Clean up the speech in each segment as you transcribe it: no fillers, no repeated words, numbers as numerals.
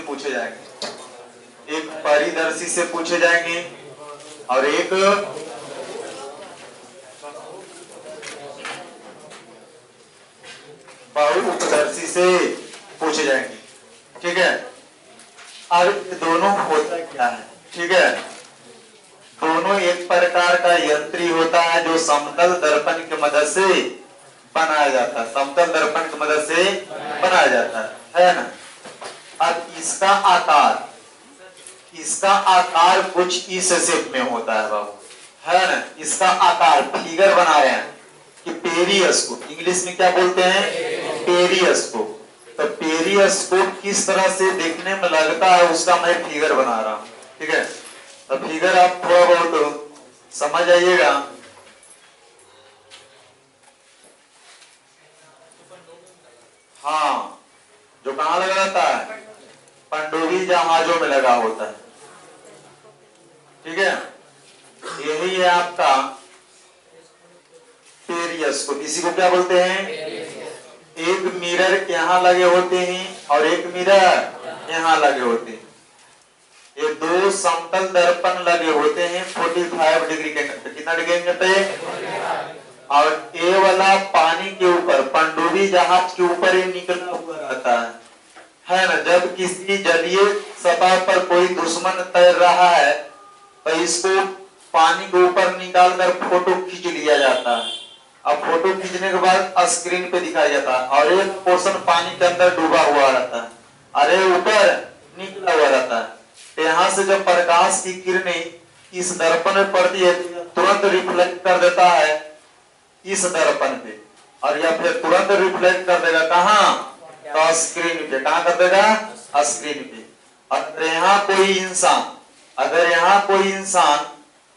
पूछे जाएंगे, एक परिदर्शी से पूछे जाएंगे और एक बहुउपदर्शी से पूछे जाएंगे। ठीक है, अब दोनों होता क्या है? ठीक है, दोनों एक प्रकार का यंत्री होता है जो समतल दर्पण की मदद से बनाया जाता है, समतल दर्पण की मदद से बनाया जाता है ना। अब इसका आकार कुछ इस शेप में होता है बाबू, है ना। इसका आकार फिगर बना रहे हैं कि पेरियस को इंग्लिश में क्या बोलते हैं? पेरियस को। तो पेरियस को किस तरह से देखने में लगता है उसका मैं फिगर बना रहा हूं। ठीक है, तो फिगर आप थोड़ा बहुत समझ आइएगा। हाँ, जो कहाँ लगा रहता है? पनडुब्बी जहाजों में लगा होता है। ठीक है, यही है आपका पेरियस को। इसी को क्या बोलते हैं? एक मिरर यहाँ लगे होते हैं और एक मिरर यहाँ लगे होते हैं। ये दो समतल दर्पण लगे होते हैं 45 डिग्री के एंगल पे। कितना डिग्री एंगल पे? और ए वाला पानी के ऊपर, पनडुब्बी जहाज के ऊपर ही निकला हुआ रहता है ना। जब किसी जलीय सतह पर कोई दुश्मन तैर रहा है तो इसको पानी के ऊपर निकालकर फोटो खींच लिया जाता है। अब फोटो खींचने के बाद स्क्रीन पे दिखाया जाता है और एक पोर्शन पानी के अंदर डूबा हुआ रहता है, अरे ऊपर निकला हुआ रहता है। तो यहाँ से जब प्रकाश की किरणें इस दर्पण में पड़ती है तुरंत रिफ्लेक्ट कर देता है इस दर्पण पे, और या फिर तुरंत रिफ्लेक्ट कर देगा कहाँ? तो स्क्रीन पे। कहाँ कर देगा? स्क्रीन पे। अगर यहाँ कोई इंसान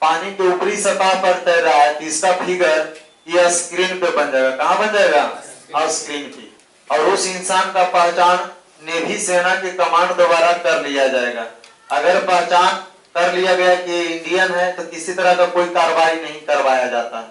पानी के ऊपरी सतह पर तैर रहा है तो इसका फिगर यह स्क्रीन पे बन जाएगा। कहाँ बन जाएगा? स्क्रीन पे। और उस इंसान का पहचान नेवी सेना के कमांड द्वारा कर लिया जाएगा। अगर पहचान कर लिया गया कि इंडियन है तो किसी तरह का कोई कार्रवाई नहीं करवाया जाता।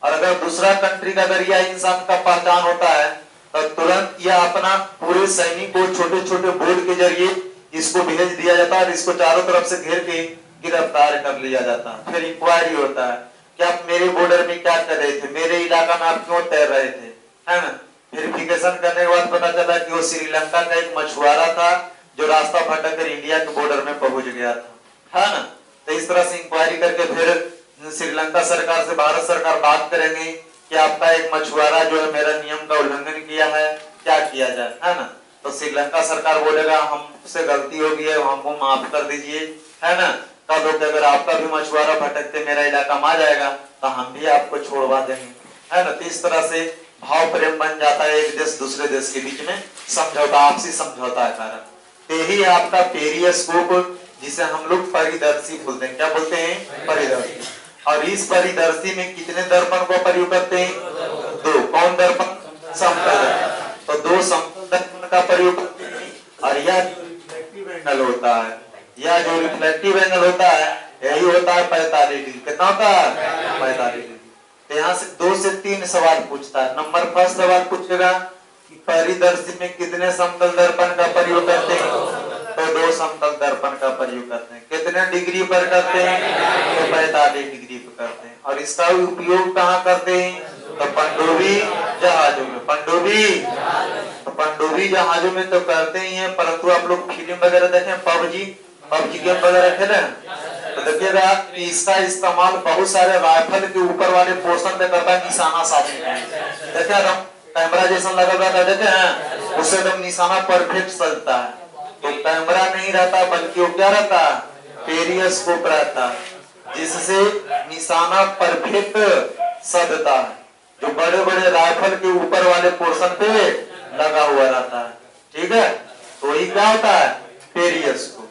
और अगर दूसरा कंट्री का अगर यह इंसान का पहचान होता है तो तुरंत यह अपना पूरे सैनिक को छोटे छोटे बोर्ड के जरिए इसको भेज दिया जाता है और इसको चारों तरफ से घेर के गिरफ्तार कर लिया जाता है। फिर इंक्वायरी होता है कि आप मेरे बॉर्डर में क्या कर रहे थे, मेरे इलाका में आप क्यों तैर रहे थे, है ना। वेरिफिकेशन करने के बाद पता चला कि वो श्रीलंका का एक मछुआरा था जो रास्ता भटक कर इंडिया के बॉर्डर में पहुंच गया था, है ना। तो इस तरह से इंक्वायरी करके फिर श्रीलंका सरकार से भारत सरकार बात करेंगे कि आपका एक मछुआरा जो है मेरा नियम का उल्लंघन किया है, क्या किया जाए, है ना। तो श्रीलंका सरकार बोलेगा हमसे गलती हो गई है, हमको माफ कर दीजिए, है ना। कल हो अगर आपका भी मछुआरा भटकते मेरा इलाका में आ जाएगा तो हम भी आपको छोड़वा देंगे, है ना। तो इस तरह से भाव प्रेम बन जाता है एक देश दूसरे देश के बीच में समझौता, आपसी समझौता के कारण। यही आपका पेरियोस्कोप जिसे हम लोग परिदर्शी बोलते हैं। क्या बोलते हैं? परिदर्शी। और इस परिदर्शी में कितने दर्पण को प्रयोग करते हैं? दो। कौन दर्पण? समतल। तो दो समतल दर्पण का प्रयोग करते हैं। और यह रिफ्लेक्टिव एंगल होता है, यह जो रिफ्लेक्टिव एंगल होता है यही होता है 45 डिग्री। कितना होता है? 45 डिग्री। तो यहाँ से 2 से 3 सवाल पूछता है। नंबर फर्स्ट सवाल पूछेगा कि परिदर्शी में कितने समतल दर्पण का प्रयोग करते हैं? तो 2 समतल दर्पण का प्रयोग करते हैं। कितने डिग्री पर करते हैं? तो 45 डिग्री पर करते हैं। और इसका उपयोग कहाँ करते हैं? तो पनडुब्बी जहाजों में। पनडुब्बी जहाजों में तो करते ही हैं, परंतु आप लोग फिल्म वगैरह देखें, पबजी गेम वगैरह खेले तो देखिएगा इसका इस्तेमाल बहुत सारे राइफल के ऊपर वाले पोर्शन पे करता है, निशाना साधने में। देखे कैमरा जैसा लगा हुआ था, देखे हैं, उससे एकदम निशाना परफेक्ट सजता है। तो कैमरा नहीं रहता बल्कि वो क्या रहता है? पेरियोस्कोप रहता है, जिससे निशाना परफेक्ट सजता है, जो बड़े बड़े राइफल के ऊपर वाले पोर्शन पे लगा हुआ रहता है। ठीक है, तो ये क्या होता है? पेरियोस्कोप।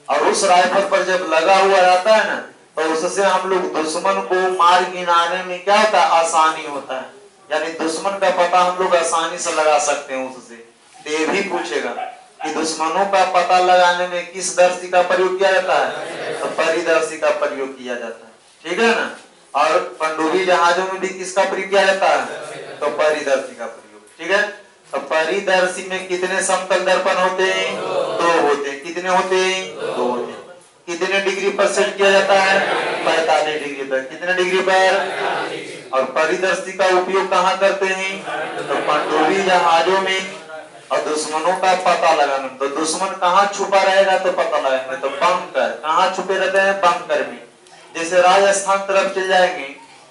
और उस राइफल पर जब लगा हुआ रहता है ना तो उससे हम लोग दुश्मन को मार गिराने में क्या होता है? आसानी होता है, यानी दुश्मन का पता हम लोग आसानी से लगा सकते हैं उससे। ये भी पूछेगा कि दुश्मनों का पता लगाने में किस दर्शी का प्रयोग किया जाता है? तो परिदर्शी का प्रयोग किया जाता है। ठीक है ना। और पनडुब्बी जहाजों में भी किसका प्रयोग किया जाता है? तो परिदर्शी का प्रयोग। ठीक है, तो परिदर्शी में कितने समतल दर्पण होते हैं? 2 होते हैं। कितने होते हैं? 2 होते हैं। कितने डिग्री पर सेट किया जाता है? 45 डिग्री पर। कितने डिग्री पर? और परिदर्शी का उपयोग कहाँ करते हैं? तो पनडुब्बी जहाजों में। और दुश्मनों का पता लगाना, तो दुश्मन कहाँ छुपा रहेगा तो पता लगाएंगे, तो बंकर। कहाँ छुपे रहते हैं? बंकर में। जैसे राजस्थान तरफ चल जाएंगे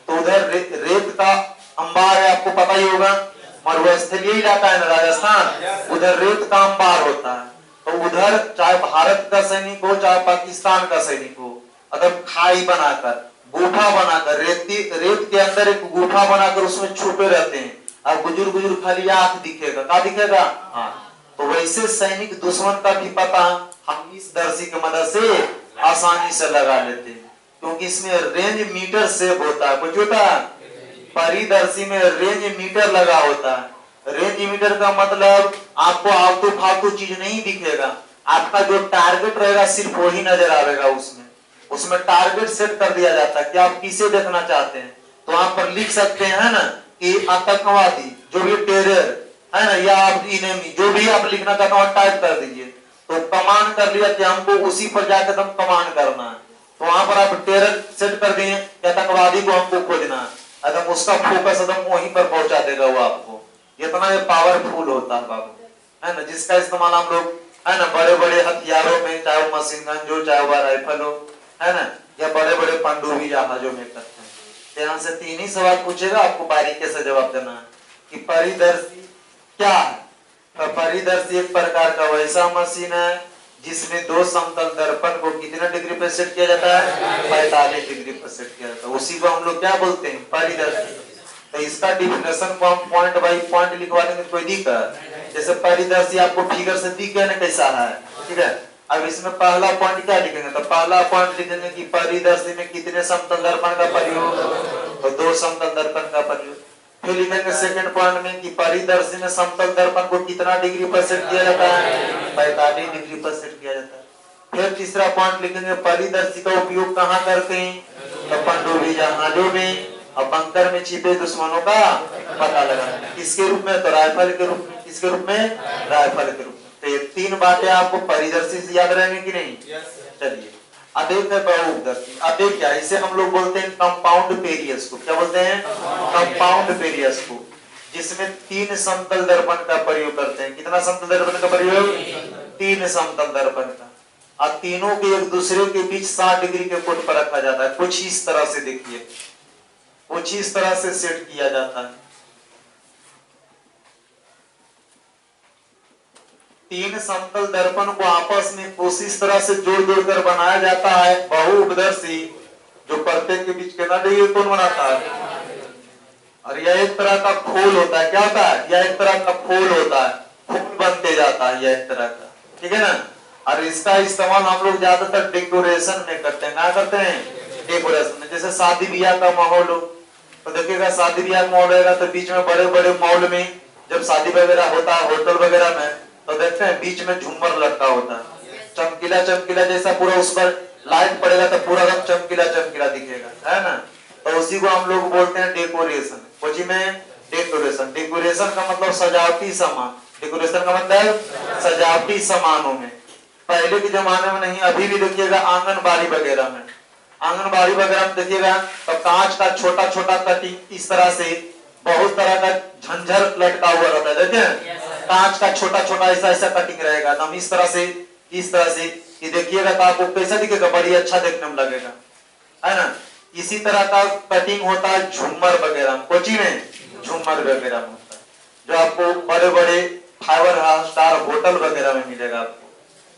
तो उधर रेत का अंबार है, आपको पता ही होगा, मरुस्थलीय इलाका है ना राजस्थान, उधर रेत का अंबार होता है। तो उधर चाहे भारत का सैनिक हो चाहे पाकिस्तान का सैनिक हो, अगर खाई बनाकर, गुफा बनाकर, रेत के अंदर एक गुफा बनाकर उसमें छुपे रहते हैं, अब बुजुर्ग बुजुर्ग खाली आंख दिखेगा, क्या दिखेगा? हाँ। तो वैसे सैनिक दुश्मन का भी पता हम इस दर्शी की मदद से आसानी से लगा लेते हैं, क्योंकि इसमें रेंज मीटर सेव होता है। कुछ होता है परिदर्शी में रेंज मीटर लगा होता है। रेंज मीटर का मतलब आपको आलतू फालतू चीज नहीं दिखेगा, आपका जो टारगेट रहेगा सिर्फ वही नजर आएगा। उसमें टारगेट सेट कर दिया जाता है कि आप किसे देखना चाहते हैं। तो वहां पर लिख सकते हैं ना कि आतंकवादी, जो भी टेरर है ना, या आप इनेमी, जो भी आप लिखना चाहते हो टाइप कर दीजिए, तो कमांड कर लिया कि हमको उसी पर जाकर हम कमांड करना है। तो वहां पर आप टेरर सेट कर दिए कि आतंकवादी को हमको खोजना है, एकदम उसका फोकस एकदम वहीं पर पहुंचा देगा वो आपको। इतना ये पावरफुल होता है बाबू, है ना, जिसका इस्तेमाल हम लोग है ना बड़े बड़े हथियारों में, चाहे वो मशीन गन हो चाहे वह राइफल हो, है ना, या बड़े बड़े पनडुब्बी जहाजों में करते हैं। तो यहाँ से 3 ही सवाल पूछेगा, आपको बारीकी से जवाब देना है कि परिदर्शी क्या है। तो परिदर्शी एक प्रकार का वैसा मशीन है जिसमें 2 समतल दर्पण को कितने डिग्री पर सेट किया जाता है? 45 डिग्री पर सेट किया जाता है। उसी को हम लोग क्या बोलते हैं? परिदर्शी। तो इसका डिफिनेशन को हम पॉइंट बाई पॉइंट लिखवा देंगे, कोई दिक्कत? जैसे परिदर्शी आपको फिगर से दिख गया ना कैसा है, ठीक है। अब इसमें पहला पॉइंट क्या लिखेंगे? तो पहला पॉइंट लिखेंगे कि परिदर्शी में कितने समतल दर्पण का प्रयोग? तो 2 समतल दर्पण का प्रयोग। फिर लिखेंगे सेकंड पॉइंट में कि परिदर्शी में समतल दर्पण को कितना डिग्री पर सेट किया जाता है? 45 डिग्री पर सेट किया जाता है। फिर तीसरा पॉइंट लिखेंगे परिदर्शी का उपयोग कहाँ करते हैं? तो पनडुब्बी जहाजों में और बंकर में छिपे दुश्मनों का पता लगाना। किसके रूप में? तो राइफल के रूप में। किसके रूप में? राइफल के रूप में। तो ये 3 बातें आपको परिदर्शी से याद रहेंगी कि नहीं? चलिए अब एक है बहुउपदर्शी। अब एक क्या, इसे हम लोग बोलते हैं कंपाउंड पेरियस को। क्या बोलते हैं? कंपाउंड पेरियस को, जिसमें 3 समतल दर्पण का प्रयोग करते हैं। कितना समतल दर्पण का प्रयोग? 3 समतल दर्पण का। और तीनों के एक दूसरे के बीच 60 डिग्री के कोण पर रखा जाता है। कुछ इस तरह से देखिए, कुछ इस तरह से सेट किया जाता है। 3 समतल दर्पण को आपस में कुछ इस तरह से जोड़ जोड़ कर बनाया जाता है बहुउपदर्शी, जो प्रत्येक के बीच कितना डिग्री कोण बनाता है? और यह एक तरह का खोल होता है। क्या होता है? यह एक तरह का खोल होता है, खोल बनते जाता है यह एक तरह का, ठीक है ना। और इसका इस्तेमाल हम लोग ज्यादातर डेकोरेशन में करते हैं। क्या करते हैं? डेकोरेशन में। जैसे शादी ब्याह का माहौल हो तो देखिएगा, शादी ब्याह का माहौल रहेगा तो बीच में बड़े बड़े मॉल में जब शादी वगैरह होता है, होटल वगैरह में, तो देखते हैं बीच में झूमर लटका होता है, चमकीला चमकीला जैसा, पूरा उस पर लाइट पड़ेगा तो पूरा रंग चमकीला चमकीला दिखेगा, है ना। तो उसी को हम लोग बोलते हैं डेकोरेशन। कोची में डेकोरेशन। डेकोरेशन का मतलब सजावटी सामान। डेकोरेशन का मतलब सजावटी सामानों में। पहले के जमाने में नहीं, अभी भी देखिएगा आंगनबाड़ी वगैरह में, आंगनबाड़ी वगैरह में देखिएगा तो कांच का छोटा छोटा कटिंग इस तरह से बहुत तरह का झंझर लटका हुआ रहता है। देखिए कांच का छोटा छोटा ऐसा ऐसा कटिंग रहेगा एकदम इस तरह से, इस तरह से कि देखिएगा तो आपको कैसा दिखेगा? बड़ी अच्छा देखने में लगेगा, है ना। इसी तरह का कटिंग होता है झूमर वगैरह, कोची में झूमर वगैरह में होता है, जो आपको बड़े बड़े 5 स्टार होटल वगैरह में मिलेगा आपको,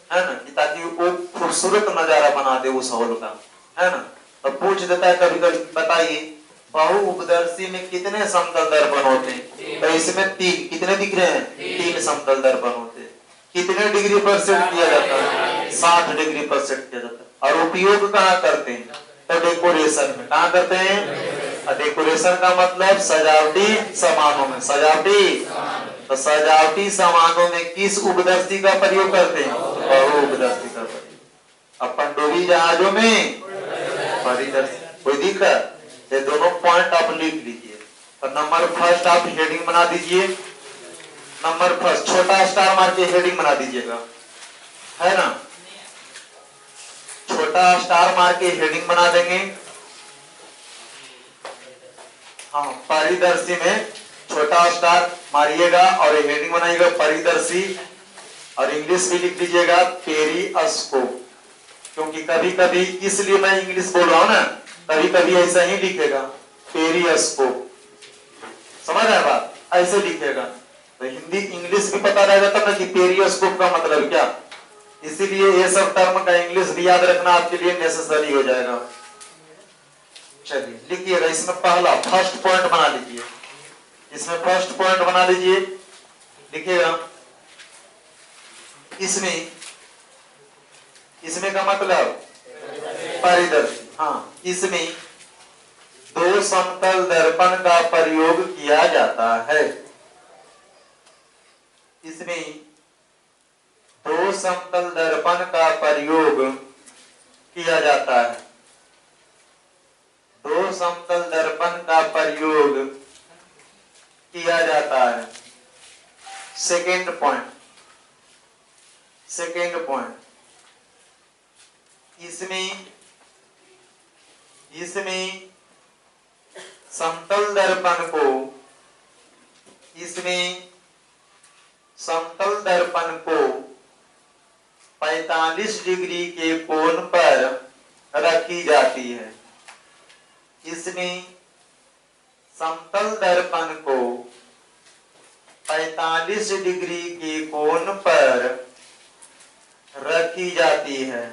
है ना, ताकि वो खूबसूरत नजारा बना दे उस हॉल का, है ना। तो पूछ देता है कभी कभी, बताइए बहुउपदर्शी में कितने समतल दर्पण होते हैं? तो इसमें 3, कितने दिख रहे हैं? 3 समतल दर्पण होते हैं। कितने डिग्री पर सेट किया जाता है? 60 डिग्री पर सेट किया जाता है। और उपयोग कहाँ करते हैं? तो डेकोरेशन में। कहाँ करते हैं? डेकोरेशन का मतलब सजावटी सामानों में। सजावटी, तो सजावटी सामानों में किस उपदर्शी का प्रयोग करते हैं? बहुउपदर्शी का प्रयोग। अब पनडुब्बी जहाजों में परिदर्शी। कोई दिक्कत? ये दोनों पॉइंट आप लिख लीजिए। तो नंबर फर्स्ट आप हेडिंग बना दीजिए, नंबर फर्स्ट छोटा स्टार मार के हेडिंग बना दीजिएगा, है ना। छोटा स्टार मार के हेडिंग बना देंगे। हाँ, परिदर्शी में छोटा स्टार मारिएगा और हेडिंग बनाइएगा परिदर्शी, और इंग्लिश भी लिख दीजिएगा पेरिस्कोप, क्योंकि कभी कभी, इसलिए मैं इंग्लिश बोल रहा हूं ना, कभी कभी ऐसा ही लिखेगा पेरिस्कोप, समझ रहे हैं बात, ऐसे लिखेगा। तो हिंदी इंग्लिश भी पता रहेगा तब ना कि पेरिस्कोप का मतलब क्या, इसीलिए ये सब टर्म का इंग्लिश भी याद रखना आपके लिए नेसेसरी हो जाएगा। चलिए लिखिएगा, इसमें पहला फर्स्ट पॉइंट बना लीजिए, इसमें फर्स्ट पॉइंट बना लीजिए, लिखिएगा। इसमें का मतलब परिदर्शी। हाँ, इसमें दो समतल दर्पण का प्रयोग किया जाता है। इसमें दो समतल दर्पण का प्रयोग किया जाता है। दो समतल दर्पण का प्रयोग किया जाता है। सेकेंड पॉइंट, इसमें समतल दर्पण को 45 डिग्री के कोण पर रखी जाती है। इसमें समतल दर्पण को 45 डिग्री के कोण पर रखी जाती है।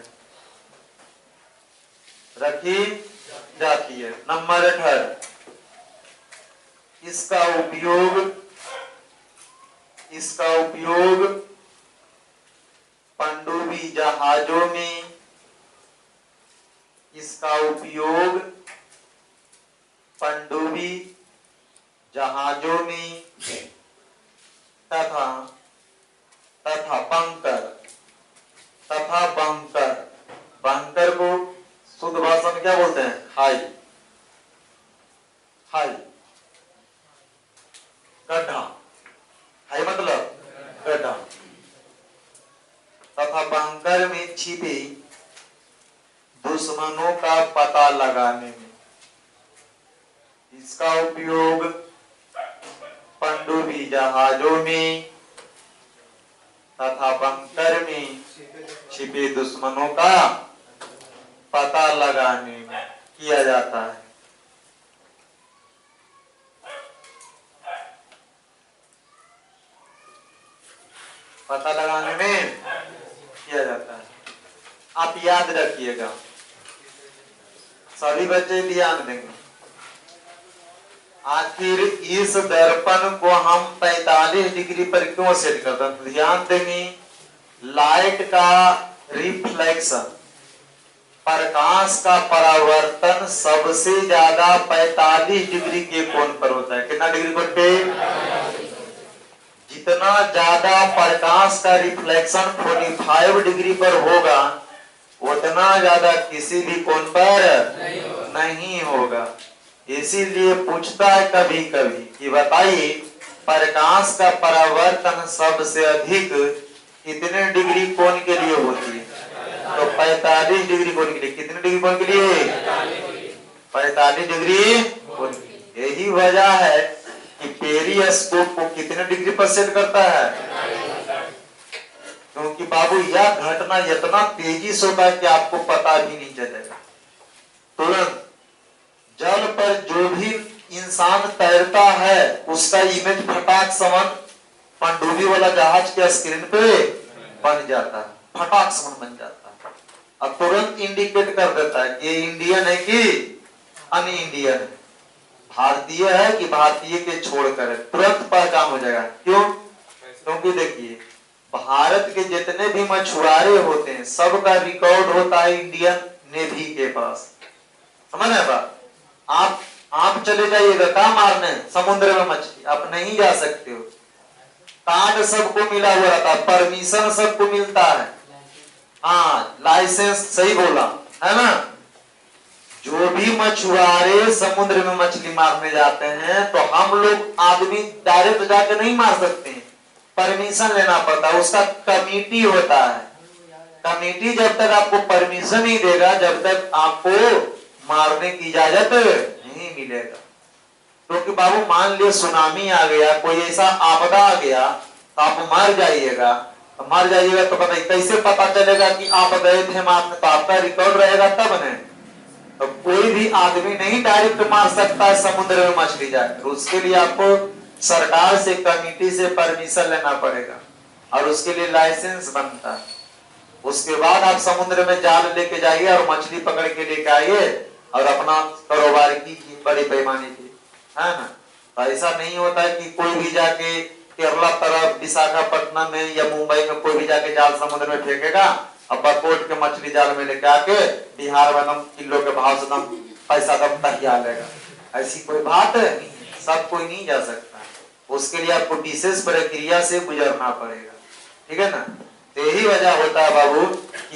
नंबर 18, इसका उपयोग पनडुब्बी जहाजों में, तथा बंकर को शुद्ध भाषा में क्या बोलते हैं? खाई, गड्ढा, खाई मतलब गड्ढा, तथा बंकर में छिपे दुश्मनों का पता लगाने में। इसका उपयोग पनडुब्बी जहाजों में तथा बंकर में छिपे दुश्मनों का पता लगाने में किया जाता है। पता लगाने में किया जाता है। आप याद रखिएगा, सभी बच्चे ध्यान देंगे। आखिर इस दर्पण को हम 45 डिग्री पर क्यों सेट करते हैं? ध्यान देंगे, लाइट का रिफ्लेक्शन, प्रकाश का परावर्तन सबसे ज्यादा 45 डिग्री के कोण पर होता है। कितना डिग्री कोण पे? जितना ज्यादा प्रकाश का रिफ्लेक्शन 45 डिग्री पर होगा, उतना ज्यादा किसी भी कोण पर नहीं होगा। इसीलिए पूछता है कभी कभी कि बताइए प्रकाश का परावर्तन सबसे अधिक कितने डिग्री कोण के लिए होती है? तो 45 डिग्री कोण के लिए। कितने डिग्री कोण के लिए? 45 डिग्री कोण। यही वजह है कि पेरिस्कोप को कितने डिग्री पर सेट करता है? क्योंकि बाबू यह घटना इतना तेजी से होता है कि आपको पता भी नहीं चलेगा। तुरंत जल पर जो भी इंसान तैरता है उसका इमेज फटाक समन पनडुब्बी वाला जहाज के स्क्रीन पे बन जाता है, फटाक समन बन जाता है। अब तुरंत इंडिकेट कर देता है कि ये इंडियन है कि अन इंडियन है, भारतीय है कि भारतीय के छोड़कर है, तुरंत पहचान हो जाएगा। क्यों? क्योंकि देखिए भारत के जितने भी मछुआरे होते हैं सबका रिकॉर्ड होता है इंडियन नेवी के पास। समझ रहे बात? आप चले जाइएगा कहाँ मारने समुद्र में मछली, आप नहीं जा सकते हो। कार्ड सबको मिला हुआ रहता है, परमिशन सबको मिलता है, हाँ लाइसेंस, सही बोला है ना। जो भी मछुआरे समुद्र में मछली मारने जाते हैं तो हम लोग आदमी डायरेक्ट जाके नहीं मार सकते हैं, परमिशन लेना पड़ता है। उसका कमेटी होता है, कम्युनिटी जब तक आपको परमिशन नहीं देगा, जब तक आपको मारने की इजाजत नहीं मिलेगा। क्योंकि बाबू मान लिया सुनामी आ गया, कोई ऐसा आपदा आ गया तो आप मर जाइएगा, तो मर जाइएगा तो पता कैसे पता चलेगा कि आप गए थे मारने? तो आपका रिकॉर्ड रहेगा तब न। तो कोई भी आदमी नहीं डायरेक्ट मार सकता है समुद्र में मछली जाकर, उसके लिए आपको सरकार से, कमिटी से परमिशन लेना पड़ेगा और उसके लिए लाइसेंस बनता है। उसके बाद आप समुद्र में जाल लेके जाइए और मछली पकड़ के लेके आइए और अपना कारोबार कीजिए बड़े पैमाने पे, है ना। तो ऐसा नहीं होता है कि कोई भी जाके केरला तरफ, विशाखापट्टनम में या मुंबई में कोई भी जाके जाल समुद्र में फेंकेगा और बकोट के मछली जाल में लेके आके बिहार में एकदम किलो के भाव से एकदम पैसा दम तहिया लेगा। ऐसी कोई बात है? सब कोई नहीं जा सकता, उसके लिए आपको विशेष प्रक्रिया से गुजरना पड़ेगा, ठीक है ना। तो यही वजह होता है बाबू,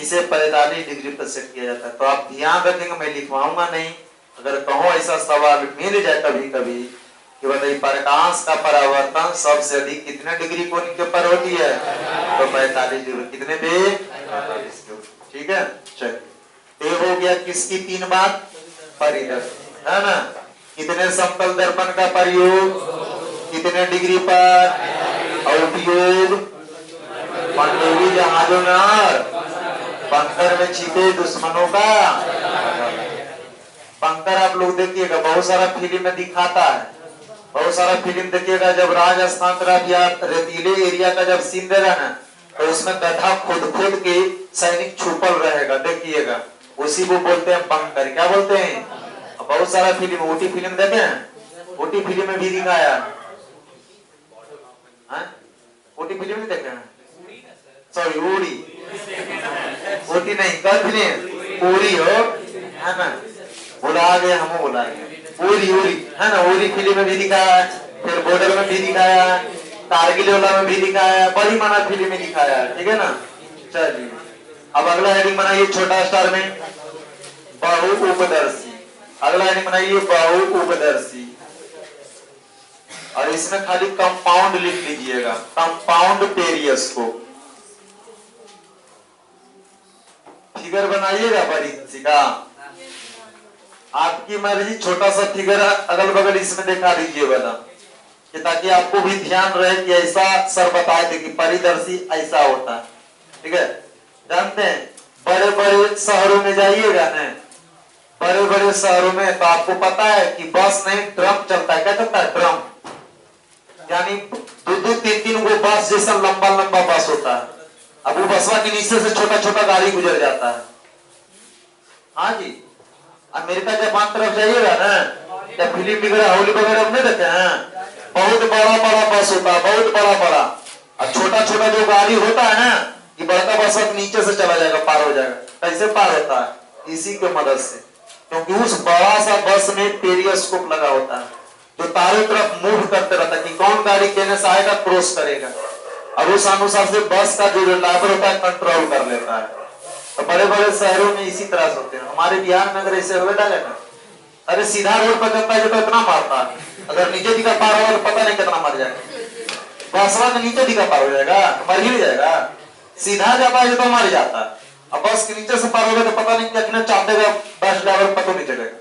इसे 45 डिग्री पर सेट किया जाता है। तो आप ध्यान रखेंगे, मैं लिखवाऊंगा नहीं, अगर कहो ऐसा सवाल मिल जाए कभी कभी कि बताइए प्रकाश का परावर्तन सबसे अधिक कितने डिग्री कोण के ऊपर होती है? तो 45 डिग्री। कितने पे? 45 के ऊपर, ठीक है। चलिए, ये हो गया किसकी 3 बात? परिदर्शन, है ना। कितने समतल दर्पण का प्रयोग, कितने डिग्री पर, और उपयोग पनडुब्बी जहाजों में, बंकर में छिपे दुश्मनों का। बंकर आप लोग देखिएगा बहुत सारा फिल्म में दिखाता है, बहुत सारा फिल्म देखिएगा, जब राजस्थान तरफ या रेतीले एरिया का जब सीन देगा ना, तो उसमें गड्ढा खोद खोद के सैनिक छुपल रहेगा, देखिएगा, उसी को बोलते हैं बंकर। क्या बोलते हैं? बहुत सारा फिल्म, ओटी फिल्म देखे हैं, ओटी फिल्म में भी दिखाया है, ओटी फिल्म में देखे हैं, सॉरी उड़ी, ओटी नहीं, कल फिल्म उड़ी हो, है ना, बुला गए, हम बुला गए, उड़ी उड़ी, है ना, उड़ी फिल्म में भी दिखाया है, फिर बॉर्डर में भी दिखाया है, कारगिल वाला में भी दिखाया है, बड़ी माना फिल्म में दिखाया है, ठीक है ना। चलिए, अब अगला हेडिंग बनाइए छोटा स्टार में, बहु उपदर्शी। अगला हेडिंग बनाइए बहु उपदर्शी, और इसमें खाली कंपाउंड लिख लीजिएगा, कंपाउंड पेरियोस्कोप। फिगर बनाइएगा परिधि का, आपकी मर्जी, छोटा सा फिगर अगल बगल इसमें दिखा दीजिए वाला, कि ताकि आपको भी ध्यान रहे कि ऐसा सर बताए थे कि परिदर्शी ऐसा होता है, ठीक है। जानते हैं बड़े बड़े शहरों में जाइएगा ना, बड़े बड़े शहरों में तो आपको पता है कि बस नहीं ड्रम चलता है। क्या चलता है? ड्रम, यानी 2-3 वो बस जैसा लंबा लंबा बस होता है। अब वो बसवा के नीचे से छोटा छोटा गाड़ी गुजर जाता है। हाँ जी, अमेरिका जापान तरफ जाइएगा ना, या फिल्म वगैरह हॉली वगैरह हमने देखे हैं, बहुत बड़ा बड़ा बस होता है, बहुत बड़ा बड़ा, और छोटा छोटा जो गाड़ी होता है ना, ये बड़का बस नीचे से चला जाएगा, पार हो जाएगा। कैसे पार होता है? इसी के मदद से, क्योंकि उस बड़ा सा बस में पेरियोस्कोप लगा होता है, जो तारों तरफ मूव करते रहता है कि कौन गाड़ी कहने से आएगा, क्रॉस करेगा, और उस अनुसार से बस का जो ड्राइवर होता है कंट्रोल कर लेता है। तो बड़े बड़े शहरों में इसी तरह से होते हैं। हमारे बिहार में अगर ऐसे रोड डाले ना, अरे सीधा रोड पर चलता है तो इतना मारता है, अगर नीचे दिखा पार होगा तो पता नहीं कितना मर जाएगा। बसवा के नीचे दिखा पार हो जाएगा, मर ही जाएगा। सीधा जाता है तो मर जाता है, अब बस के नीचे से पार होगा तो पता नहीं कितना चाप देगा बस ड्राइवर, पता नहीं चलेगा।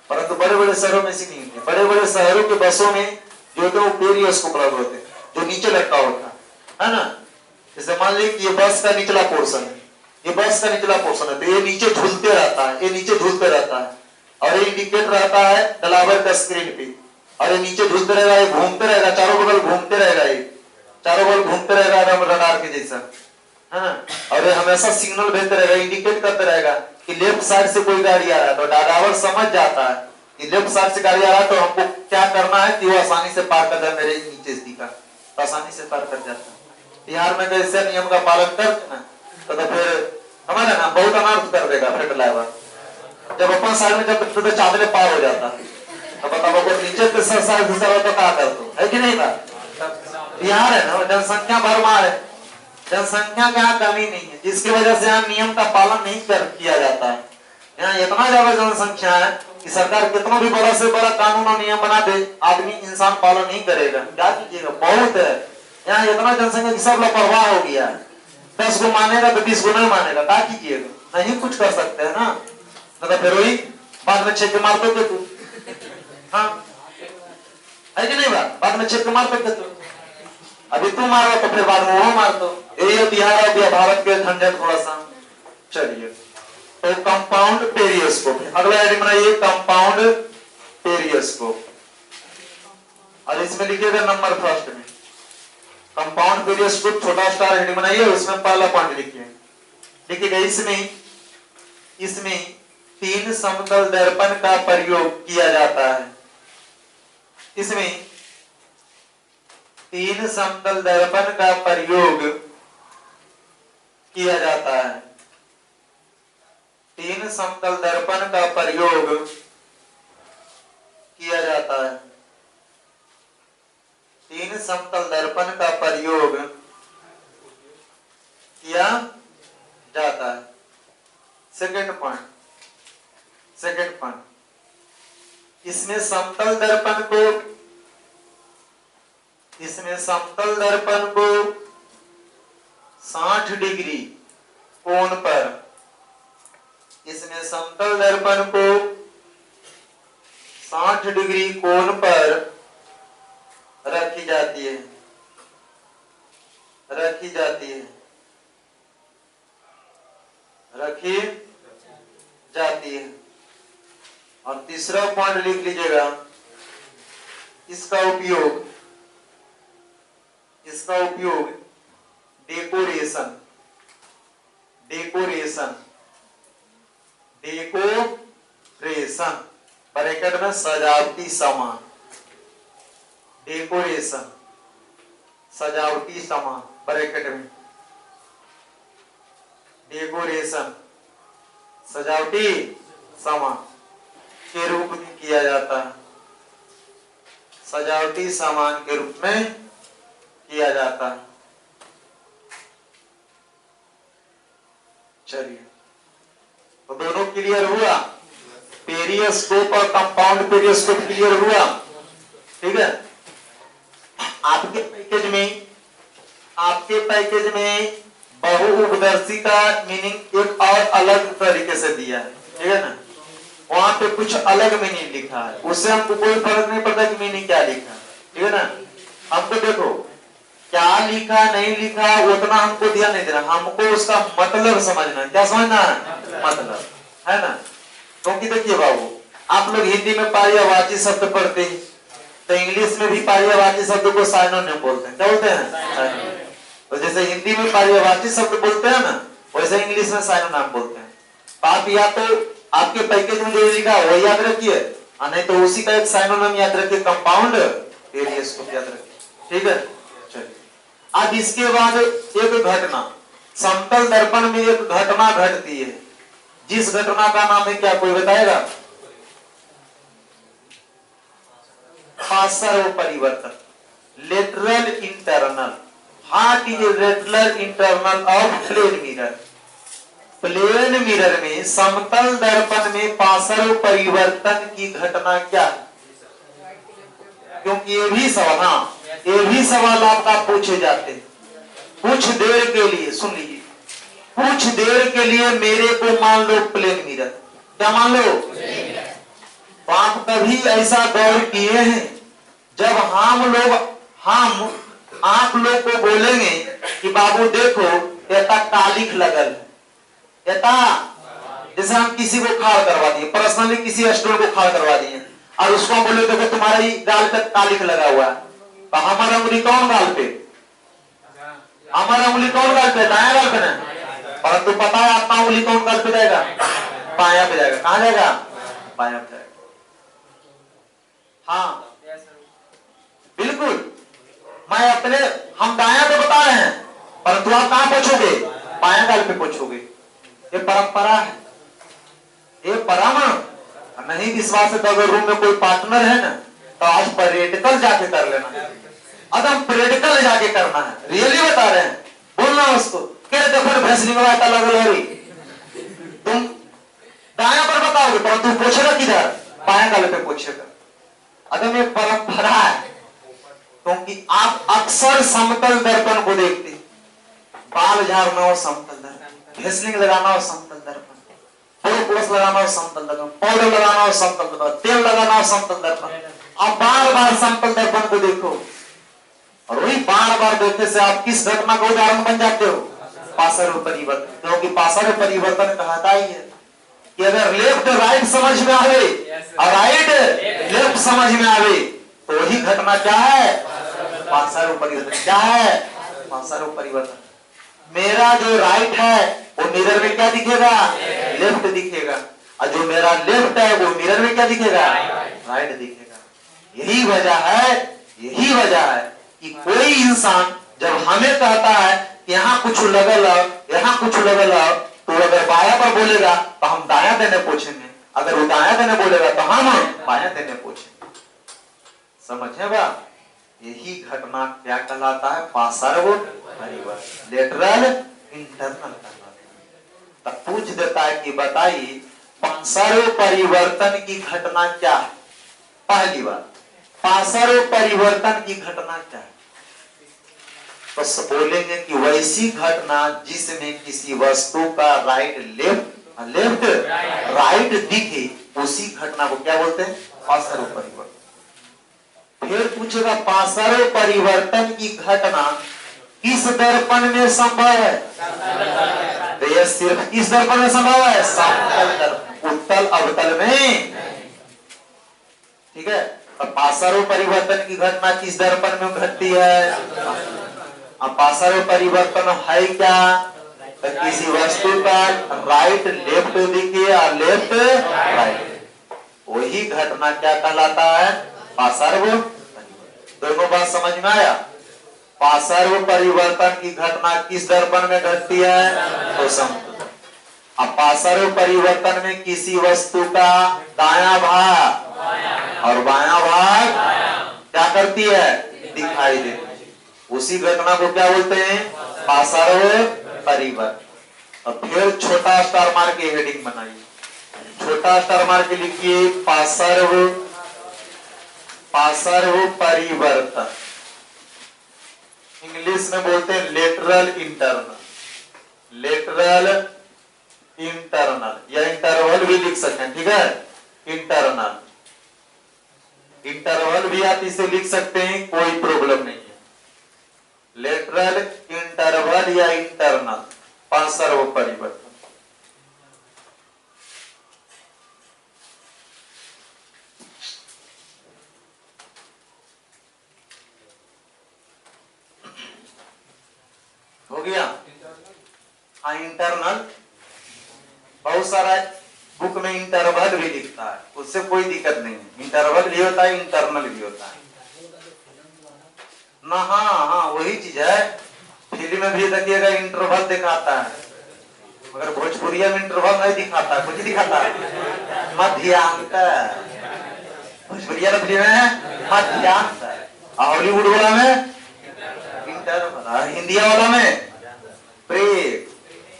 परंतु बड़े बड़े शहरों में ऐसी नहीं होती। बड़े बड़े शहरों के बसों में जो तो पेरियोस्कोप लगे होते हैं, जो नीचे लटका होता है ना। जैसे मान लीजिए कि ये बस का निचला पोर्शन है, ये बस का निचला पोर्शन है, तो ये नीचे झूलते रहता है, ये नीचे झूलते रहता है, और ये इंडिकेट रहता है डलावर का स्क्रीन पे, और ये नीचे झूलते रहेगा, ये घूमते रहेगा, चारों बगल घूमते रहेगा, ये चारों बगल घूमते रहेगा रडार के जैसा, है ना। और ये हमेशा सिग्नल भेजते रहेगा, इंडिकेट करते रहेगा कि लेफ्ट साइड से कोई गाड़ी आ रहा है, तो ड्राइवर समझ जाता है कि लेफ्ट साइड से गाड़ी आ रहा है, तो हमको क्या करना है कि वो आसानी से पार कर जाए, मेरे नीचे दिखा तो आसानी से पार कर जाता है। बिहार में कैसे नियम का पालन करते ना, तो फिर हमारे ना बहुत अनर्थ कर देगा फिर ड्राइवर। जब अपन साइड में जब तो चादरे पार हो जाता, तो बताओ अगर नीचे पे साइड घुसा तो क्या कर दो, है कि नहीं था? बिहार है ना, जनसंख्या भरमार है, जनसंख्या का यहाँ कमी नहीं है, जिसकी वजह से यहाँ नियम का पालन नहीं किया जाता है। यहाँ इतना ज्यादा जनसंख्या है कि सरकार कितना भी बड़ा से बड़ा कानून और नियम बना दे, आदमी इंसान पालन नहीं करेगा। क्या कीजिएगा, बहुत है यहाँ इतना जनसंख्या की सब लापरवाह हो गया है। 10 को मानेगा तो 20 को नहीं मानेगा, क्या कीजिएगा? नहीं कुछ कर सकते हैं ना, तो फिर वही बाद में छक्के मार दोगे तू। हाँ है कि नहीं बात? बाद में छक्के मार दोगे तू, अभी तू मारो तो फिर बाद में वो मार दो। ये बिहार और भारत के झंझट थोड़ा सा। चलिए, तो कंपाउंड पेरियोस्कोप, अगला हेडिंग बनाइए कंपाउंड पेरियोस्कोप, और इसमें लिखिएगा नंबर फर्स्ट में कंपाउंड पेरियोस्कोप, छोटा स्टार हेडिंग बनाइए, उसमें पहला पॉइंट लिखिए। लिखिएगा इसमें 3 समतल दर्पण का प्रयोग किया जाता है। इसमें 3 समतल दर्पण का प्रयोग किया जाता है। 3 समतल दर्पण का प्रयोग किया जाता है। 3 समतल दर्पण का प्रयोग किया जाता है। सेकंड पॉइंट, इसमें समतल दर्पण को 60 डिग्री कोण पर, इसमें समतल दर्पण को 60 डिग्री कोण पर रखी जाती है। रखी जाती है। और तीसरा पॉइंट लिख लीजिएगा, इसका उपयोग डेकोरेशन ब्रैकेट में सजावटी सामान, डेकोरेशन सजावटी सामान ब्रैकेट में, डेकोरेशन सजावटी सामान के रूप में किया जाता है। सजावटी सामान के रूप में किया जाता है। चलिए, तो दोनों क्लियर हुआ, पेरियोस्कोप और कंपाउंड पेरियोस्कोप क्लियर हुआ। ठीक है, आपके पैकेज में बहुउपदर्शी का मीनिंग एक और अलग तरीके से दिया है। ठीक है ना, वहां पे कुछ अलग मीनिंग लिखा है, उससे हमको कोई फर्क नहीं पड़ता कि मीनिंग क्या लिखा है। ठीक है ना, हमको देखो क्या लिखा नहीं लिखा उतना हमको ध्यान नहीं देना, हमको उसका मतलब समझना है। क्या समझना है? मतलब, है ना। क्योंकि देखिए बाबू, आप लोग हिंदी में पर्यायवाची शब्द पढ़ते हैं, तो इंग्लिश में भी पर्यायवाची शब्द को साइनोनिम बोलते हैं। क्या बोलते हैं? तो जैसे हिंदी में पर्यायवाची शब्द बोलते हैं ना, वैसे इंग्लिश में साइनोनिम बोलते हैं। आप या तो आपके पैकेज में जो लिखा है वही याद रखिए, नहीं तो उसी का एक साइनोनिम याद रखिए, कंपाउंड पेरियोस्कोप याद रखिए। ठीक है, चलिए। अब इसके बाद एक घटना, समतल दर्पण में एक घटना घटती है, जिस घटना का नाम है क्या, कोई बताएगा? पार्श्व परिवर्तन, lateral internal. What is lateral internal of plane mirror? Plane mirror में, समतल दर्पण में पार्श्व परिवर्तन की घटना क्या है? क्योंकि ये भी सवाल आपका पूछे जाते हैं। कुछ देर के लिए सुन लीजिए, कुछ देर के लिए मेरे को मान लो प्लेन मिरर, क्या मान लो? तो आप कभी ऐसा गौर किए हैं, जब आप लोग को बोलेंगे कि बाबू देखो एता कालिख लगल है, जैसे हम किसी को खाड़ करवा दिए, पर्सनली किसी स्टूडेंट को खाड़ करवा दिए, और उसको हम बोले देखो तुम्हारे गाल पे कालिख लगा हुआ है, तो हमारा उंगली कौन गाल पे? हमारा उंगली कौन गाल पे? दाया गाल पे ना। परंतु पता है आपका उंगली कौन गाल पे जाएगा? पाया पे जाएगा। कहां जाएगा? पाया पे जाएगा। हाँ बिल्कुल, हम दाया पे बता रहे हैं, परंतु आप कहां पहुंचोगे? पाया गाल पे पहुंचोगे। ये परंपरा है, ये परम नहीं। विश्वास है तो अगर रूम में कोई पार्टनर है ना, तो आज प्रैक्टिकल जाके कर लेना। अगर प्रैक्टिकल जाके करना है, रियली बता रहे हैं, बोलना उसको क्या देखो भैंसनी में लगल हो रही, तुम दाया पर बताओगे, परंतु पूछेगा किधर? पाया गाल पे पूछेगा। अगर ये परंपरा है, क्योंकि आप अक्सर समतल दर्पण को देखते, बाल झाड़ना हो समतल दर्पण, भेसलिंग लगाना हो समतल दर्पण, बोरोप्लस लगाना हो समतल दर्पण, पाउडर लगाना हो समतल दर्पण, तेल लगाना हो समतल दर्पण। आप बार बार समतल दर्पण को देखो और वही बार बार देखने से आप किस घटना का उदाहरण बन जाते हो? पार्श्व परिवर्तन। क्योंकि पार्श्व परिवर्तन कहता ही है कि अगर लेफ्ट राइट समझ में आवे और राइट लेफ्ट समझ में आवे तो वही घटना क्या है? पार्श्व परिवर्तन। क्या है? पार्श्व परिवर्तन। मेरा जो राइट है वो मिरर में क्या दिखेगा? लेफ्ट दिखेगा, और जो मेरा लेफ्ट है वो मिरर में क्या दिखेगा? राइट दिखेगा। यही वजह है कि कोई इंसान जब हमें कहता है कि यहाँ कुछ लगल, यहाँ कुछ लगल, तो अगर बाया पर बोलेगा तो हम दाया देने पूछेंगे, अगर वो दाया देने बोलेगा तो हम बाया देने पूछेंगे। समझे बा? यही घटना क्या कहलाता है? पार्श्व परिवर्तन, लेटरल इंटरनल कहलाता है। तब पूछ देता है कि बताइए पार्श्व परिवर्तन की घटना क्या है? पहली बात, पार्श्व परिवर्तन की घटना क्या है? तो बोलेंगे कि वैसी घटना जिसमें किसी वस्तु का राइट लेफ्ट राइट दिखे, उसी घटना को क्या बोलते हैं? पार्श्व परिवर्तन। फिर पूछेगा पार्श्व परिवर्तन की घटना किस दर्पण में संभव है? तो यह सिर्फ किस दर्पण में संभव है? समतल दर्पण, उत्तल अवतल में। ठीक है, तो पार्श्व परिवर्तन की घटना किस दर्पण में घटती है? अब पार्श्व परिवर्तन है क्या? तो किसी वस्तु का राइट लेफ्ट दिखे और लेफ्ट राइट, वही घटना क्या कहलाता है? पार्श्व परिवर्तन। दोनों बात समझ में आया? पार्श्व परिवर्तन की घटना किस दर्पण में घटती है? तो समतल। अब पार्श्व परिवर्तन में किसी वस्तु का दायां भाग और बायां भाग क्या करती है? दिखाई देती है। उसी घटना को क्या बोलते हैं? पार्श्व परिवर्तन। अब फिर छोटा स्टार मार के हेडिंग बनाइए, छोटा स्टार मार के लिखिए पार्श्व परिवर्तन। इंग्लिश में बोलते हैं लेटरल इंटरनल, लेटरल इंटरनल, या इंटरवल भी लिख सकते हैं। ठीक है, इंटरनल, इंटरवल भी आप इसे लिख सकते हैं, कोई प्रॉब्लम नहीं है। लेटरल इंटरवल या इंटरनल पार्श्व परिवर्तन। हो गया? हाँ, इंटरनल बहुत सारा बुक में इंटरवल भी लिखता है, उससे कोई दिक्कत नहीं है। इंटरवल भी होता है, इंटरनल भी होता है ना। हाँ हाँ, वही चीज है। फिल्म में भी देखिएगा इंटरवल दिखाता है, मगर भोजपुरिया में इंटरवल नहीं दिखाता, कुछ दिखाता है मध्यांतर। भोजपुरिया फिल्म है मध्यांतर, हॉलीवुड वाला में इंटरवल, हिंदी वाला में ब्रेक,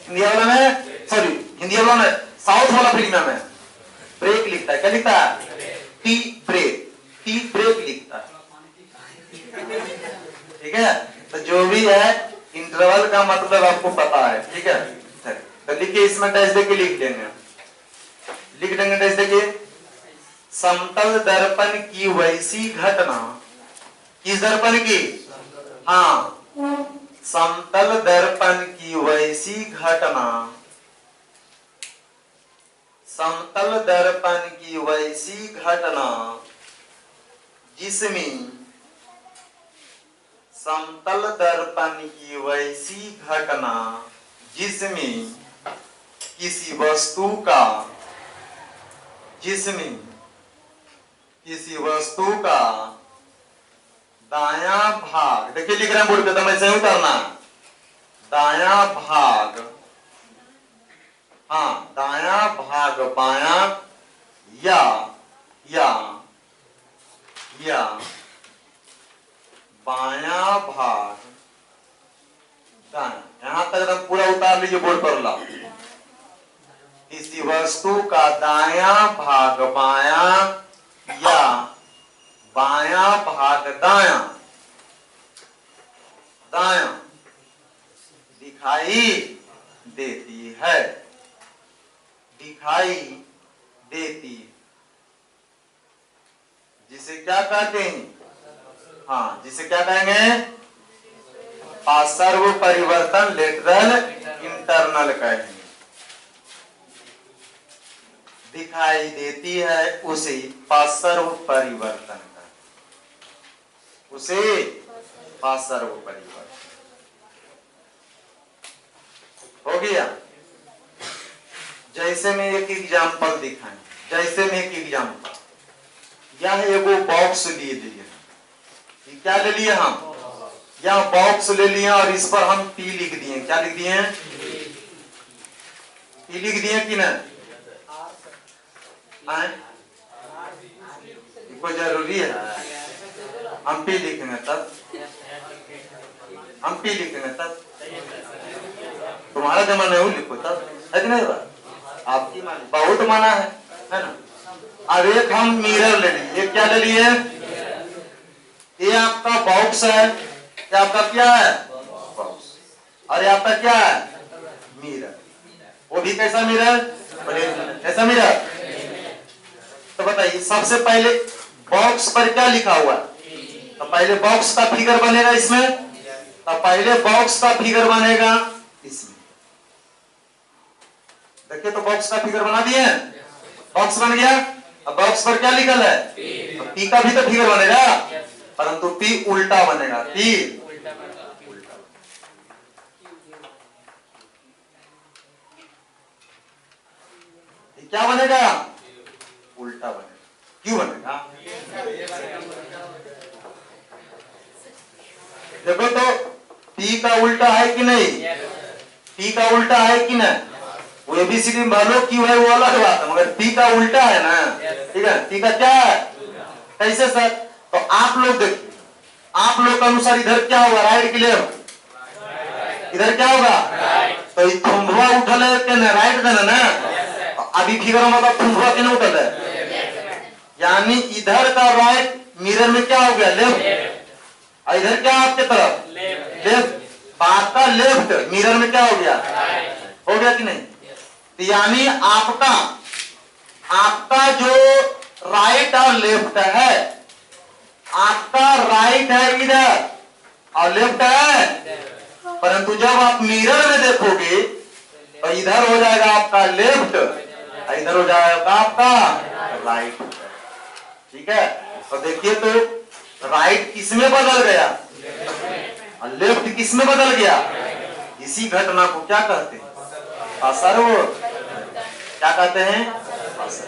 हिंदी वाला में सॉरी हिंदी वाला में साउथ वाला फिल्म में ब्रेक लिखता है। क्या लिखता है? टी ब्रेक लिखता है। ठीक है, तो जो भी है इंटरवल का मतलब आपको पता है। ठीक है, तो लिखिए, इसमें डैश देके लिख देंगे, डैश देके। समतल दर्पण की वैसी घटना, किस दर्पण की? हाँ, समतल दर्पण की वैसी घटना, समतल दर्पण की वैसी घटना जिसमें, समतल दर्पण की वैसी घटना जिसमें किसी वस्तु का, जिसमें किसी वस्तु का दायां भाग, देखिए लिख रहे हैं बोर्ड पे, तो मैं सही उतारना, दायां भाग, हाँ दायां भाग बायां या बायां भाग दायां, यहां तक एकदम पूरा उतार लीजिए बोर्ड पर ला। किसी वस्तु का दायां भाग बायां या बायां भाग दायां दिखाई देती है, दिखाई देती है, जिसे क्या कहते हैं? हाँ, जिसे क्या कहेंगे? पार्श्व परिवर्तन लेटरल इंटरनल कहेंगे। दिखाई देती है उसे पार्श्व परिवर्तन का, उसे पार्श्व परिवर्तन हो गया। जैसे में एक एग्जाम्पल दिखाएं, जैसे में एक एग्जाम्पल, यह एगो बॉक्स लिए लिए, क्या ले लिए हम? यह बॉक्स ले लिए और इस पर हम पी लिख दिए। क्या लिख दिए? पी लिख दिए कि नहीं? कोई जरूरी है? हम पी लिखेंगे तब, हम पी लिखेंगे तब, तुम्हारा जमा नहीं लिखो तब, है कि नहीं? आपकी मानी बहुत माना है ना? अब एक हम मिरर ले लिए, क्या ले लिए? ये आपका बॉक्स है, ये आपका क्या है? बॉक्स। और ये आपका क्या है? मिरर। वो भी कैसा मिरर? कैसा मिरर? तो बताइए, सबसे पहले बॉक्स पर क्या लिखा हुआ है? तो पहले बॉक्स का फिगर बनेगा इसमें, तो पहले बॉक्स का फिगर बनेगा इसमें। देखिए, तो बॉक्स का फिगर बना दिए, बॉक्स बन गया। अब बॉक्स पर क्या लिखल है? तो पी का भी तो फिगर बनेगा, परंतु पी उल्टा बनेगा, पी उल्टा। क्या बनेगा? उल्टा बनेगा। क्यों बनेगा? देखो तो पी का उल्टा है कि नहीं? पी का उल्टा है कि नहीं? वो एबीसीडी में भलो क्यों है वो अलग बात है, मगर पी का उल्टा है ना, ठीक है? पी का क्या है? कैसे सर? तो आप लोग देखिए, आप लोग के अनुसार इधर क्या होगा? राइट की लेफ्ट? इधर क्या होगा? तो थुम्बवा उठल है कि नहीं? राइट देना ना। अभी फिगर में मतलब थुम्बवा के नहीं उठल है, यानी इधर का राइट मिरर में क्या हो गया? लेफ्ट। और इधर क्या आपके तरफ? लेफ्ट। बात का लेफ्ट मिरर में क्या हो गया? हो गया कि नहीं? यानी आपका जो राइट और लेफ्ट है, आपका राइट है इधर और लेफ्ट है, परंतु जब आप मिरर में देखोगे तो इधर हो जाएगा आपका लेफ्ट, इधर हो जाएगा आपका राइट। ठीक है? तो देखिए, तो राइट किसमें बदल गया और लेफ्ट किसमें बदल गया? इसी घटना को क्या कहते हैं? पार्श्व। क्या कहते हैं? पार्श्व।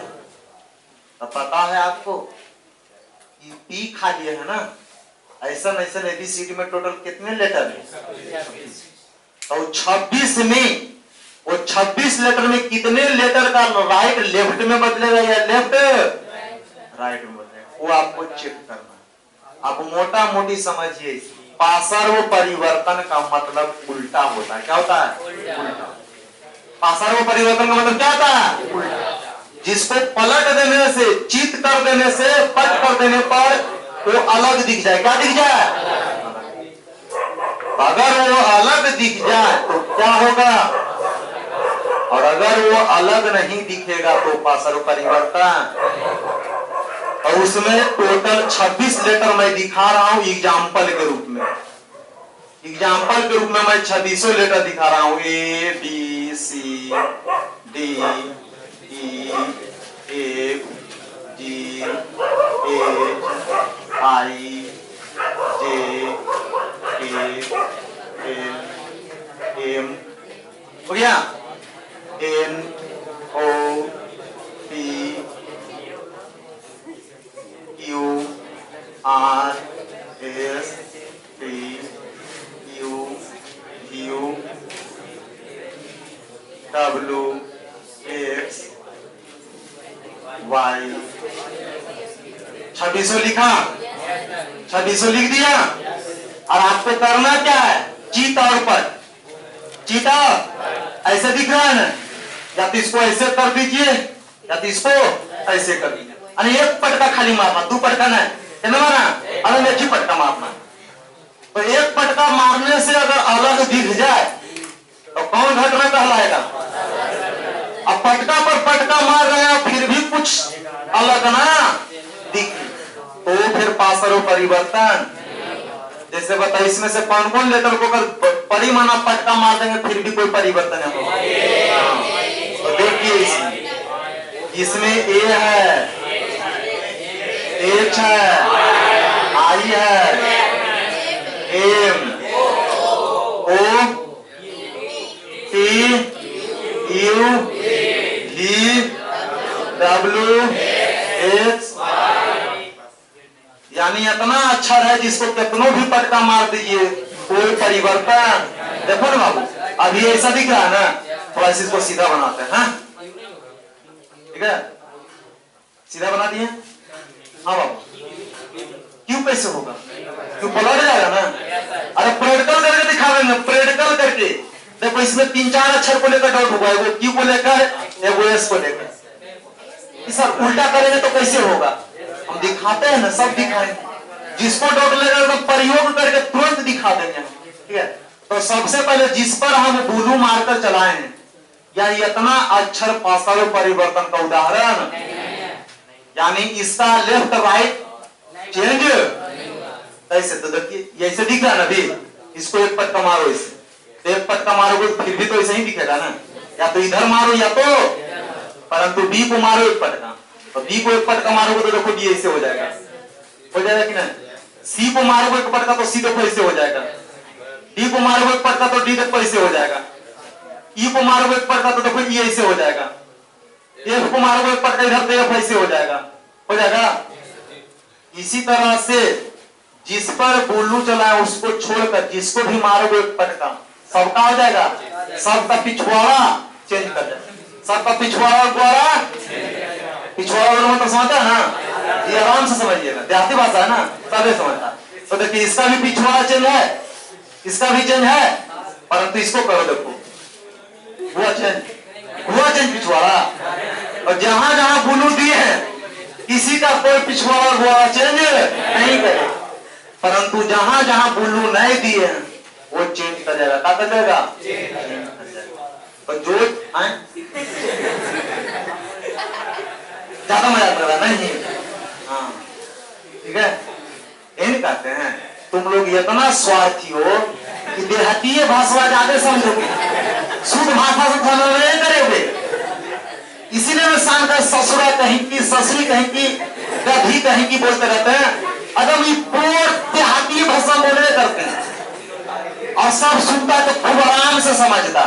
तो पता है आपको कि पी खा लिए है ना, ऐसा एबीसीडी में टोटल कितने लेटर है? तो 26 में, वो 26 लेटर में कितने लेटर का राइट लेफ्ट में बदलेगा या लेफ्ट राइट में बदलेगा? वो आपको चेक करना है। आप मोटा मोटी समझिए, पार्श्व परिवर्तन का मतलब उल्टा होता है। क्या होता है? उल्टा। पार्श्व परिवर्तन का मतलब क्या होता है? उल्टा। जिसको पलट देने से, चित कर देने से, पट कर देने पर वो अलग दिख जाए। क्या दिख जाए? अगर वो अलग दिख जाए तो क्या होगा? और अगर वो अलग नहीं दिखेगा तो पार्श्व परिवर्तन। और उसमें टोटल 26 लेटर मैं दिखा रहा हूं एग्जाम्पल के रूप में। एग्जाम्पल के रूप में मैं 26 लेटर दिखा रहा हूं। A B C D E F G H I J K L M, हो गया? N O P Q R S T U U W X Y. 2600 लिखा, 2600 लिख दिया। और आपको करना क्या है? चित और पट। चिता ऐसे दिख रहा है ना, या तो इसको ऐसे कर दीजिए या तो इसको ऐसे कर दीजिए। अरे एक पटका खाली मारना, दो पटका नहीं, कितना मारना? अलग एक ही पटका मारना। तो एक पटका मारने से अगर अलग दिख जाए तो कौन घटना कहलाएगा? अब पटका पर पटका मार रहे हैं फिर भी कुछ अलग ना दिखे तो फिर पासरो परिवर्तन। जैसे बताइए इसमें से कौन कौन लेटर को कर परिमाना पटका मार देंगे फिर भी कोई परिवर्तन है? तो देखिए इसमें ए है, एच है, आई है, M, O, P, U, V, W, X, यानी इतना अक्षर है जिसको कितनों भी पटका मार दीजिए कोई परिवर्तन। देखो ना बाबू अभी ऐसा दिख रहा है ना, थोड़ा सा इसको सीधा बनाते हैं। हाँ ठीक है, सीधा बना दिए। हाँ बाबू क्यों कैसे होगा? क्यों पलट जाएगा ना? अरे प्रैक्टिकल करके दिखा देंगे, प्रैक्टिकल करके। देखो इसमें 3-4 अक्षर को लेकर डाउट होगा, वो क्यू को लेकर, एगो एस को लेकर। सर उल्टा करेंगे तो कैसे होगा? हम दिखाते हैं ना, सब दिखाएंगे। जिसको डाउट लगेगा तो प्रयोग करके तुरंत दिखा देंगे। ठीक है, तो सबसे पहले जिस पर हम बुलू मारकर चलाए हैं या इतना अक्षर पासरो परिवर्तन का उदाहरण, यानी इसका लेफ्ट राइट चेंज कैसे? तो देखिए ऐसे दिख रहा है ना भी, इसको एक पटका मारो, इसे तो एक पटका मारोगे फिर भी तो ऐसे ही दिखेगा ना, या तो इधर मारो या तो, परंतु बी को मारो एक पटका, तो बी को एक पटका मारोगे तो देखो बी ऐसे हो जाएगा कि नहीं? सी को मारोगे एक पटका तो सी देखो ऐसे हो जाएगा, डी को मारोगे एक पटका तो डी देखो ऐसे हो जाएगा, ई को मारोगे एक पटका तो देखो ई ऐसे हो जाएगा, एफ को मारोगे एक पटका इधर तो एफ ऐसे हो जाएगा। इसी तरह से जिस पर बुल्लू चलाए उसको छोड़कर जिसको भी मारोगे एक पटका सबका हो जाएगा, सबका पिछवाड़ा चेंज कर जाएगा, सबका पिछवाड़ा द्वारा पिछवाड़ा तो समझता है ना, ये आराम से समझिएगा, देहाती भाषा है ना, सबे समझता है। तो देखिए इसका भी पिछवाड़ा चेंज है, इसका भी चेंज है, परंतु इसको करो देखो हुआ चेंज पिछवाड़ा, और जहां जहां बुल्लू दिए हैं किसी का कोई पिछवाड़ा हुआ चेंज नहीं करे, परंतु जहां जहां बुल्लू नहीं दिए हैं वो चेंज कर जाएगा। क्या कर जाएगा? जो ज्यादा मजा कर रहा नहीं? हाँ ठीक है, यही कहते हैं तुम लोग इतना स्वार्थी हो कि देहातीय भाषा ज्यादा समझोगे, शुद्ध भाषा से समझ नहीं करोगे। इसीलिए मैं शान का ससुरा कहीं की, ससुरी कहीं की, गधी कहीं की बोलते रहते हैं। अगर ये पूर्ण देहाती भाषा बोलने करते हैं और सब सुनता है तो खूब आराम से समझता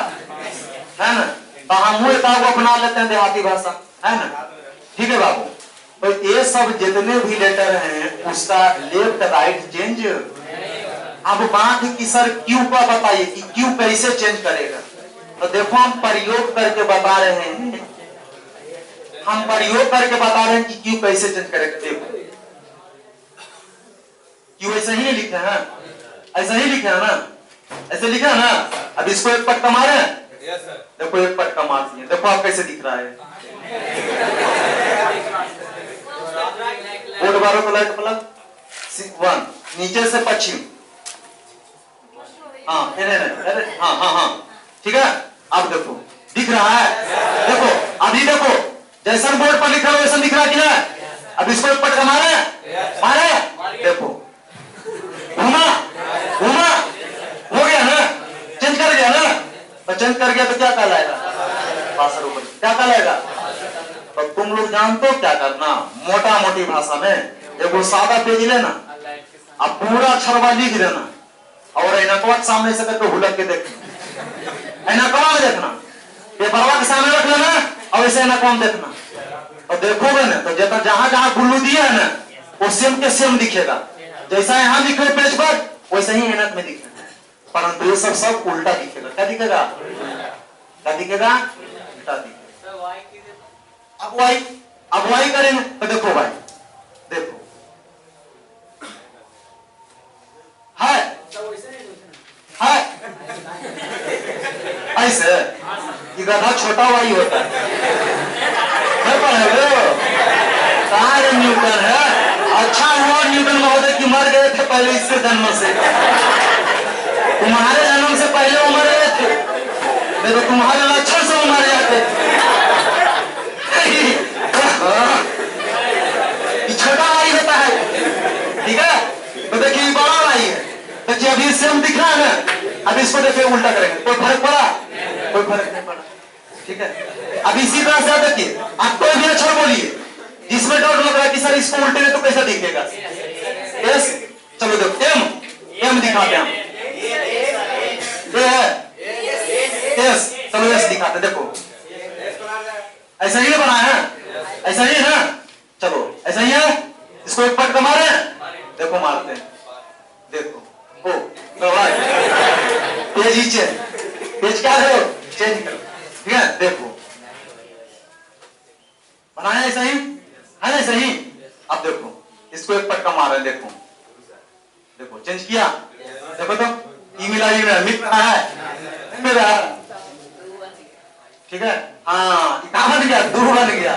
है ना, तो हम एक अपना लेते हैं देहाती भाषा, है ना? ठीक है बाबू, तो ये सब जितने भी लेटर हैं उसका लेफ्ट राइट चेंज। अब बात है कि सर क्यू का बताइए कि क्यू कैसे चेंज करेगा? तो देखो हम प्रयोग करके बता रहे हैं, हम प्रयोग करके बता रहे हैं कि क्यू कैसे चेंज करेगा। देखो क्यू ऐसा ही नहीं लिखा है, ऐसा ही लिखा है ना, ऐसे लिखा है ना। अब इसको एक पटका मारे, देखो एक पटका मार दिए, देखो आप कैसे दिख रहा है। बोर्ड बारो को लाइट प्लग 1 नीचे से पश्चिम, हाँ अरे हाँ ठीक है। अब देखो दिख रहा है, देखो अभी देखो जैसा बोर्ड पर लिखा है वैसा दिख रहा है कि ना? अब इसको एक पटका मारे, देखो घुमा हो गया ना, चेंज कर गया ना, तो चेंज कर गया तो क्या कहलाएगा? क्या कहलाएगा? तो तुम लोग जानते हो क्या करना, मोटा मोटी भाषा में एगो सादा पेज लेना, अब पूरा अक्षरवा लिख देना और एनकवा के सामने से करके हुलक के देखना, एनकवा में देखना, पेपरवा के सामने रख लेना और ऐसे एनकवा में देखना, और देखोगे ना तो जहां जहां बुल्लू दिया है ना वो सेम के सेम दिखेगा, जैसा यहाँ दिख रहे पेज पर वैसे ही एनक में दिखेगा, परंतु ये सब उल्टा दिखेगा। क्या दिखेगा? क्या दिखेगा? उल्टा दिखेगा। अब वाई करेंगे तो देखो भाई, देखो है ऐसे कि गधा छोटा वाई होता है, कहाँ न्यूटन है? अच्छा हुआ न्यूटन महोदय की मर गए थे पहले इसके जन्म से, तुम्हारे जन्म से पहले वो मर गए थे। देखो तुम्हारे लक्षण से मारे जाते। छोटा भाई होता है, ठीक है। तो देखिए बड़ा भाई है, देखिए अभी इससे हम दिख रहा है ना, अब इसको देखिए उल्टा करेंगे, कोई फर्क पड़ा? कोई फर्क नहीं पड़ा, ठीक है। अब इसी तरह से देखिए आप कोई भी अक्षर बोलिए जिसमें डाउट लग रहा है कि सर इसको उल्टे में तो कैसा दिखेगा? यस, चलो देखो एम दिखाते हैं हम, ये है यस, चलो यस दिखाते, देखो ऐसा ही बना है, ऐसा ही है, चलो ऐसा ही है। इसको एक पटका मारे, देखो मारते हैं, देखो ओ पेज नीचे, पेज क्या है चेंज करो, ठीक है। देखो बनाया ऐसा ही है ना, ऐसा ही। अब देखो इसको एक पटका मारे, देखो देखो चेंज किया, देखो तो ई मिला मित्र है मेरा, ठीक है। हाँ कहा बन गया? दू बन गया,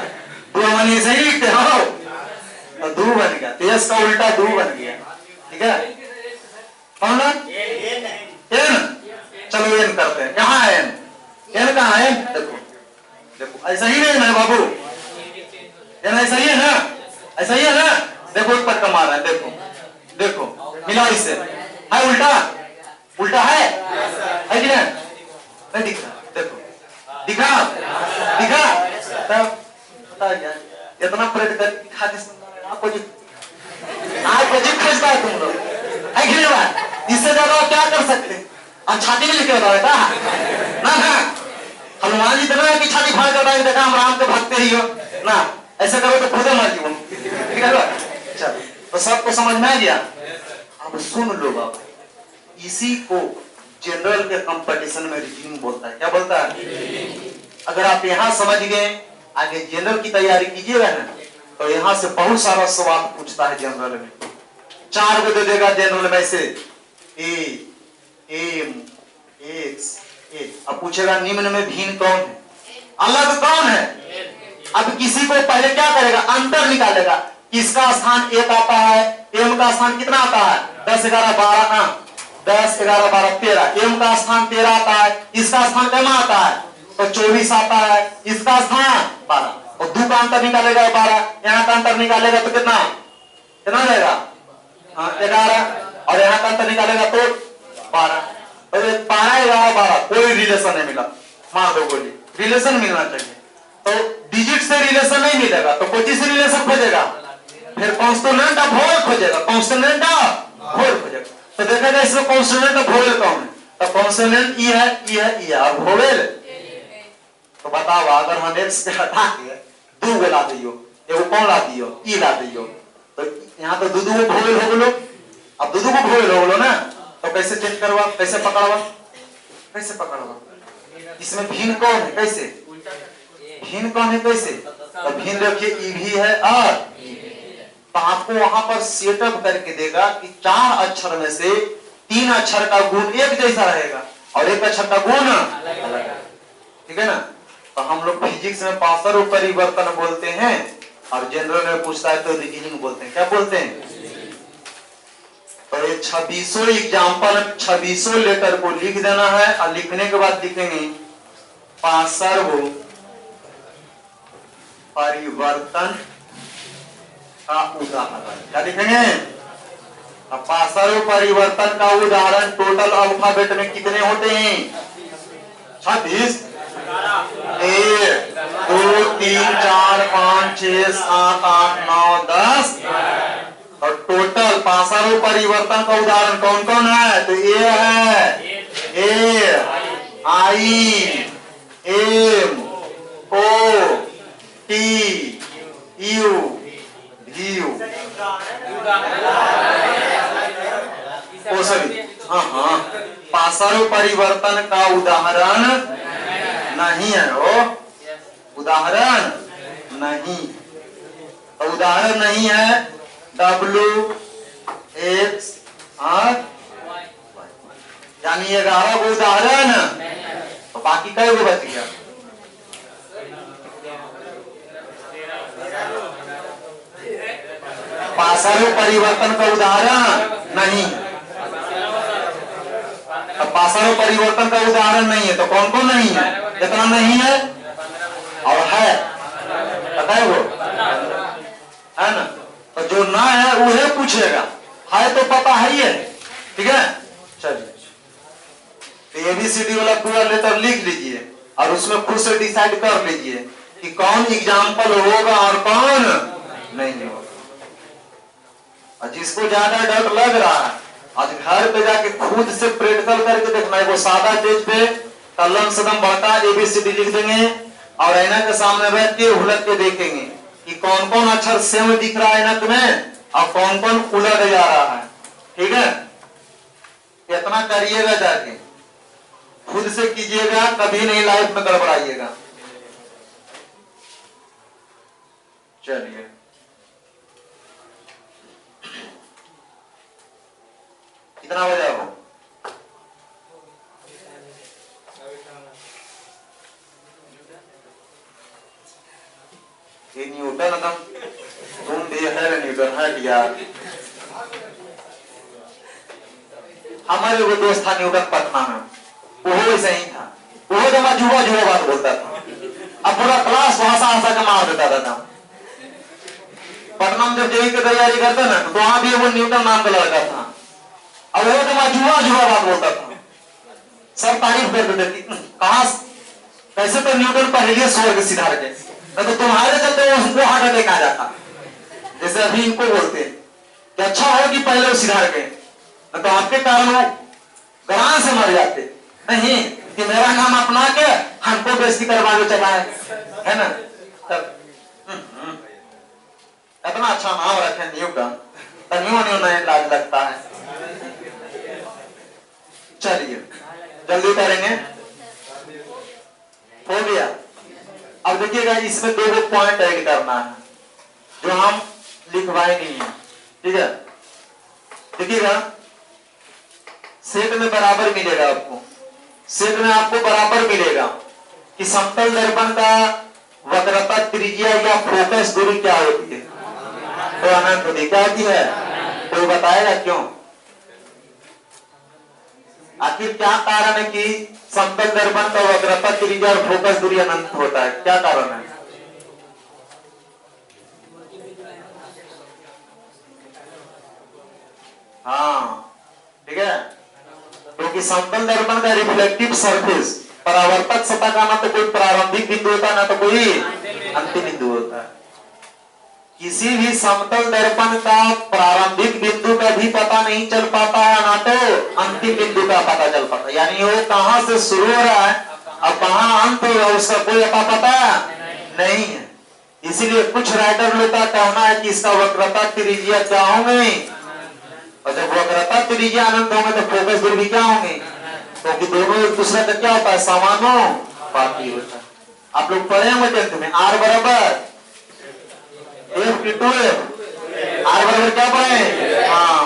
दू बनी सही लिखते हो, दू बन गया, तेज का उल्टा दू बन गया, ठीक है। कौन एन, चलो एन करते हैं, कहाँ है एन? एन कहाँ है? देखो देखो ऐसा ही नहीं है बाबू, एन ऐसा ही है ना, ऐसा ही है ना। देखो एक पटका मार रहा है, देखो देखो मिला इससे, है उल्टा, उल्टा है कि नहीं दिख रहा? देखो दिखा दिखा, तब बता यार इतना प्रेट कर खाते आपको खर्चता है तुम लोग, है कि नहीं? इससे ज्यादा क्या कर सकते हैं? आप छाती में लिखे बताओ बेटा ना, हनुमान जी तो कि छाती फाड़ कर देखा हम राम के भक्ते ही हो ना, ऐसे करो तो खुद मर जीवन, ठीक है। चलो तो सबको समझ में आ गया। अब सुन लो बाबा, इसी को जनरल के कंपटीशन में रीजनिंग बोलता है, क्या बोलता है? अगर आप यहाँ समझ गए, आगे जनरल की तैयारी कीजिएगा ना, तो यहाँ से बहुत सारा सवाल पूछता है जनरल में। 4 को दे देगा जनरल में से, ए एम एक्स ए, अब पूछेगा निम्न में भिन्न कौन है, अलग कौन है। अब किसी को पहले क्या करेगा? अंतर निकालेगा, किसका स्थान 1 आता है, एम का स्थान कितना आता है? 10 11 12, 10 11 12 13, एम का स्थान 13 आता है, इसका स्थान कितना आता है? तो 24 आता है, इसका स्थान 12, और 2 का अंतर निकालेगा 12, यहाँ का अंतर निकालेगा तो कितना कितना रहेगा? 11, और यहाँ का अंतर निकालेगा तो 12, 12 11 12, कोई रिलेशन नहीं मिला, मार दो गोली, रिलेशन मिलना चाहिए। तो डिजिट से रिलेशन नहीं मिलेगा तो कोई से रिलेशन खोजेगा, फिर कॉन्स्टोनेंट ऑफ होल खोजेगा, कॉन्स्टोनेंट ऑफ होल खोजेगा। तो देखेगा इसमें कॉन्स्टोनेंट ऑफ होल कौन है? तो कॉन्स्टोनेंट ई है, ई है, ई है, और होल तो बताओ अगर हम एक्स के हटा के 2 को ला दियो, एगो कौन ला दियो? ई ला दियो, तो यहाँ तो 2 को भोल हो गलो, अब 2 को भोल हो गलो ना, तो कैसे चेंज करवा, कैसे पकड़वा, कैसे पकड़वा? इसमें भिन्न कौन है? कैसे भिन्न कौन है? कैसे? तो भिन्न रखिए ई भी है और तो आपको वहां पर सेटअप करके देगा कि 4 अक्षर में से 3 अक्षर का गुण एक जैसा रहेगा और 1 अक्षर का गुण अलग, ठीक है ना। तो हम लोग फिजिक्स में पासर परिवर्तन बोलते हैं और जनरल में पूछता है तो रीजनिंग बोलते हैं, क्या बोलते हैं? तो ये 2600 एग्जाम्पल, 2600 लेटर को लिख देना है और लिखने के बाद लिखेंगे पासर परिवर्तन का उदाहरण, क्या लिखेंगे? पासर परिवर्तन का उदाहरण। टोटल अल्फाबेट में कितने होते हैं? 26, 1 2 3 4 5 6 7 8 9 10, और टोटल पासर परिवर्तन का उदाहरण कौन कौन है? तो ए है, A I M O T U U, oh sorry, हाँ पासर परिवर्तन का उदाहरण नहीं है, वो उदाहरण नहीं, तो उदाहरण नहीं है W X R, यानी 11 को उदाहरण, तो बाकी कई को बच गया? पासर परिवर्तन का उदाहरण नहीं, पासा में परिवर्तन का उदाहरण नहीं है तो कौन कौन नहीं है? इतना नहीं है और है, पता है वो है ना। तो जो ना है वो पूछेगा, है तो पता है ही है। ठीक है, चलिए ABCD वाला पूरा लेटर लिख लीजिए और उसमें खुद से डिसाइड कर लीजिए कि कौन एग्जाम्पल होगा और कौन नहीं होगा। और जिसको ज्यादा डर लग रहा है आज घर पे जाके खुद से प्रैक्टिकल करके देखना है। वो सादा पेज पे कलम सदम बटा ABCD लिख देंगे और ऐना के सामने बैठ के उलट के देखेंगे कि कौन कौन अक्षर सेम दिख रहा है ऐनक में और कौन कौन उलट जा रहा है। ठीक है, इतना करिएगा, जाके खुद से कीजिएगा, कभी नहीं लाइफ में गड़बड़ाइएगा। चलिए कितना बजा हो? ये न्यूटन एकदम तुम भी है, न्यूटन है यार। हमारे वो दोस्त था न्यूटन पटना में, वो ऐसा ही था। वो जब जुआ जुआ बात बोलता था, अब पूरा क्लास भाषा हंसा के मार देता था। पटना में जब जेई की तैयारी करते ना तो वहां भी वो न्यूटन नाम का लड़का था। अब वो जब जुआ जुआ बात बोलता था, सब तारीफ कर देते थे, कहां कैसे तो न्यूटन पहले स्वर्ग सिधार के, तो तुम्हारे चलते उनको हार्ट अटैक आ जाता। जैसे अभी इनको बोलते कि अच्छा हो कि पहले वो सिधार गए, तो आपके कारण वो गरान से मर जाते। नहीं कि मेरा नाम अपना के हमको बेइज्जती करवा के चला है ना। तब इतना अच्छा नाम रखे न्यूटन, तनियों नहीं लाज लगता है। चलिए जल्दी करेंगे, हो गया। अब देखिएगा इसमें दो पॉइंट ऐड करना है जो हम लिखवाए नहीं है। ठीक है, देखिएगा सेट में बराबर मिलेगा आपको, सेट में आपको बराबर मिलेगा कि समतल दर्पण का वक्रता त्रिज्या या फोकस दूरी क्या होती है? तो अनंत होती है। क्या होती है? कोई बताएगा क्यों? आखिर क्या कारण है कि समतल दर्पण का वक्रता त्रिज्या और फोकस दूरी अनंत होता है? क्या कारण है? हाँ ठीक है, क्योंकि समतल दर्पण का रिफ्लेक्टिव सरफेस परावर्तक सतह का ना तो कोई प्रारंभिक बिंदु होता है ना तो कोई अंतिम बिंदु होता है। किसी भी समतल दर्पण का प्रारंभिक बिंदु का भी पता नहीं चल पाता है ना तो अंतिम बिंदु का पता चल पाता है। यानी वो कहां से शुरू हो रहा है और कहां अंत होगा उसका कोई पता नहीं है। इसीलिए कुछ राइटर लोग का कहना है कि इसका वक्रता त्रिज्या क्या होंगे, और जब वक्रता त्रिज्या अनंत होंगे तो फोकस दूरी भी क्या होंगे, क्योंकि दोनों एक दूसरे का क्या होता है? समानुपाती होता है। आप लोग पढ़े होंगे टेंथ में R बराबर F/2F, R बराबर क्या पढ़े? हाँ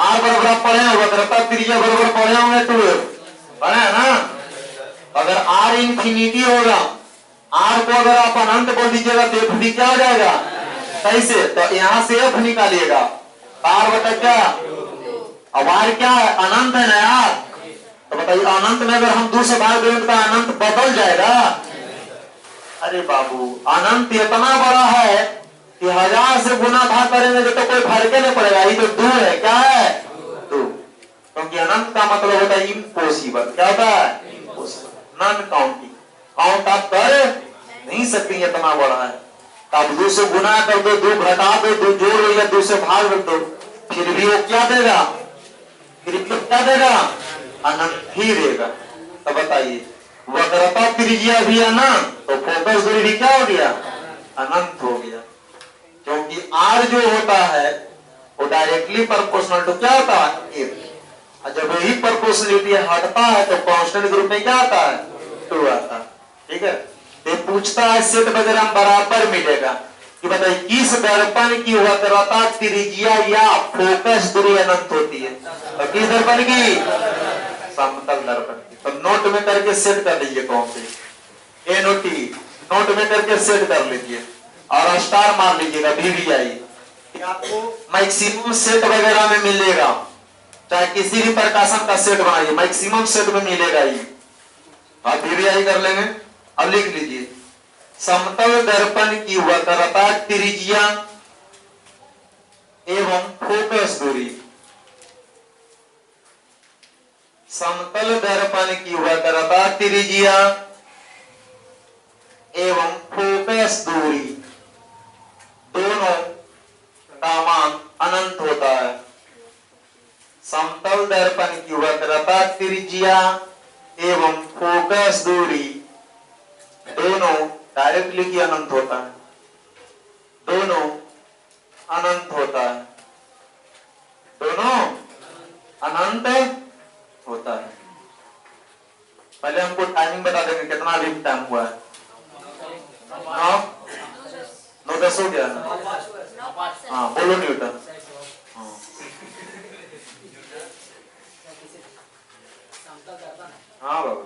R बराबर आप पढ़े होंगे, वक्रता त्रिज्या बराबर पढ़े होंगे 2F, पढ़े है ना। अगर R इंफिनिटी होगा, R को अगर आप अनंत बोल दीजिएगा तो F भी क्या हो जाएगा? कैसे? तो यहाँ से F निकालिएगा, R बटा क्या? अब R क्या है? अनंत है ना यार। तो बताइए अनंत में अगर हम 2 से भाग देंगे तो अनंत बदल जाएगा? अरे बाबू अनंत इतना बड़ा है कि 1000 से गुना भाग करेंगे तो कोई फर्क नहीं पड़ेगा। ये तो 2 है, क्या है? 2, क्योंकि अनंत का मतलब होता है इम्पॉसिबल। क्या होता है? Impossible, non counting. काउंट आप कर नहीं सकते, इतना बड़ा है। अब 2 से गुना कर दो, 2 घटा दो, 2 जोड़ दो या 2 से भाग दो, फिर भी वो क्या देगा? फिर क्या देगा? अनंत ही देगा। तो बताइए वक्रता त्रिज्या भी अनंत तो फोकस दूरी भी क्या हो गया? अनंत हो गया। क्योंकि R जो होता है वो डायरेक्टली प्रोपोर्शनल टू क्या होता है? 1। और जब वही प्रोपोर्शनलिटी हटता है तो कांस्टेंट ग्रुप में क्या आता है? 2 आता है। ठीक है, ये पूछता है सेट वगैरह बराबर मिलेगा कि बताइए किस दर्पण की वक्रता त्रिज्या या फोकस दूरी अनंत होती है? तो किस दर्पण की? समतल दर्पण की। तो नोट में करके सेट कर लीजिए, कौन से NOT नोट में करके सेट कर लीजिए और स्टार मार लीजिएगा BVI। आपको मैक्सिमम सेट वगैरह में मिलेगा चाहे किसी भी प्रकाशन का सेट बनाइए, मैक्सिमम सेट में मिलेगा ही। आप वीवीआई कर लेंगे। अब लिख लीजिए, समतल दर्पण की वक्रता त्रिज्या एवं फोकस दूरी। समतल दर्पण की वक्रता त्रिज्या एवं फोकस दूरी दोनों का मान अनंत होता है। समतल दर्पण की वक्रता त्रिज्या एवं फोकस दूरी दोनों डायरेक्टली की अनंत होता है, दोनों अनंत होता है, दोनों अनंत होता है। पहले हमको टाइमिंग बता देंगे, कितना अभी टाइम हुआ है? 9:10 हो गया ना? हाँ बोलो न्यूटन। हाँ हाँ बाबू,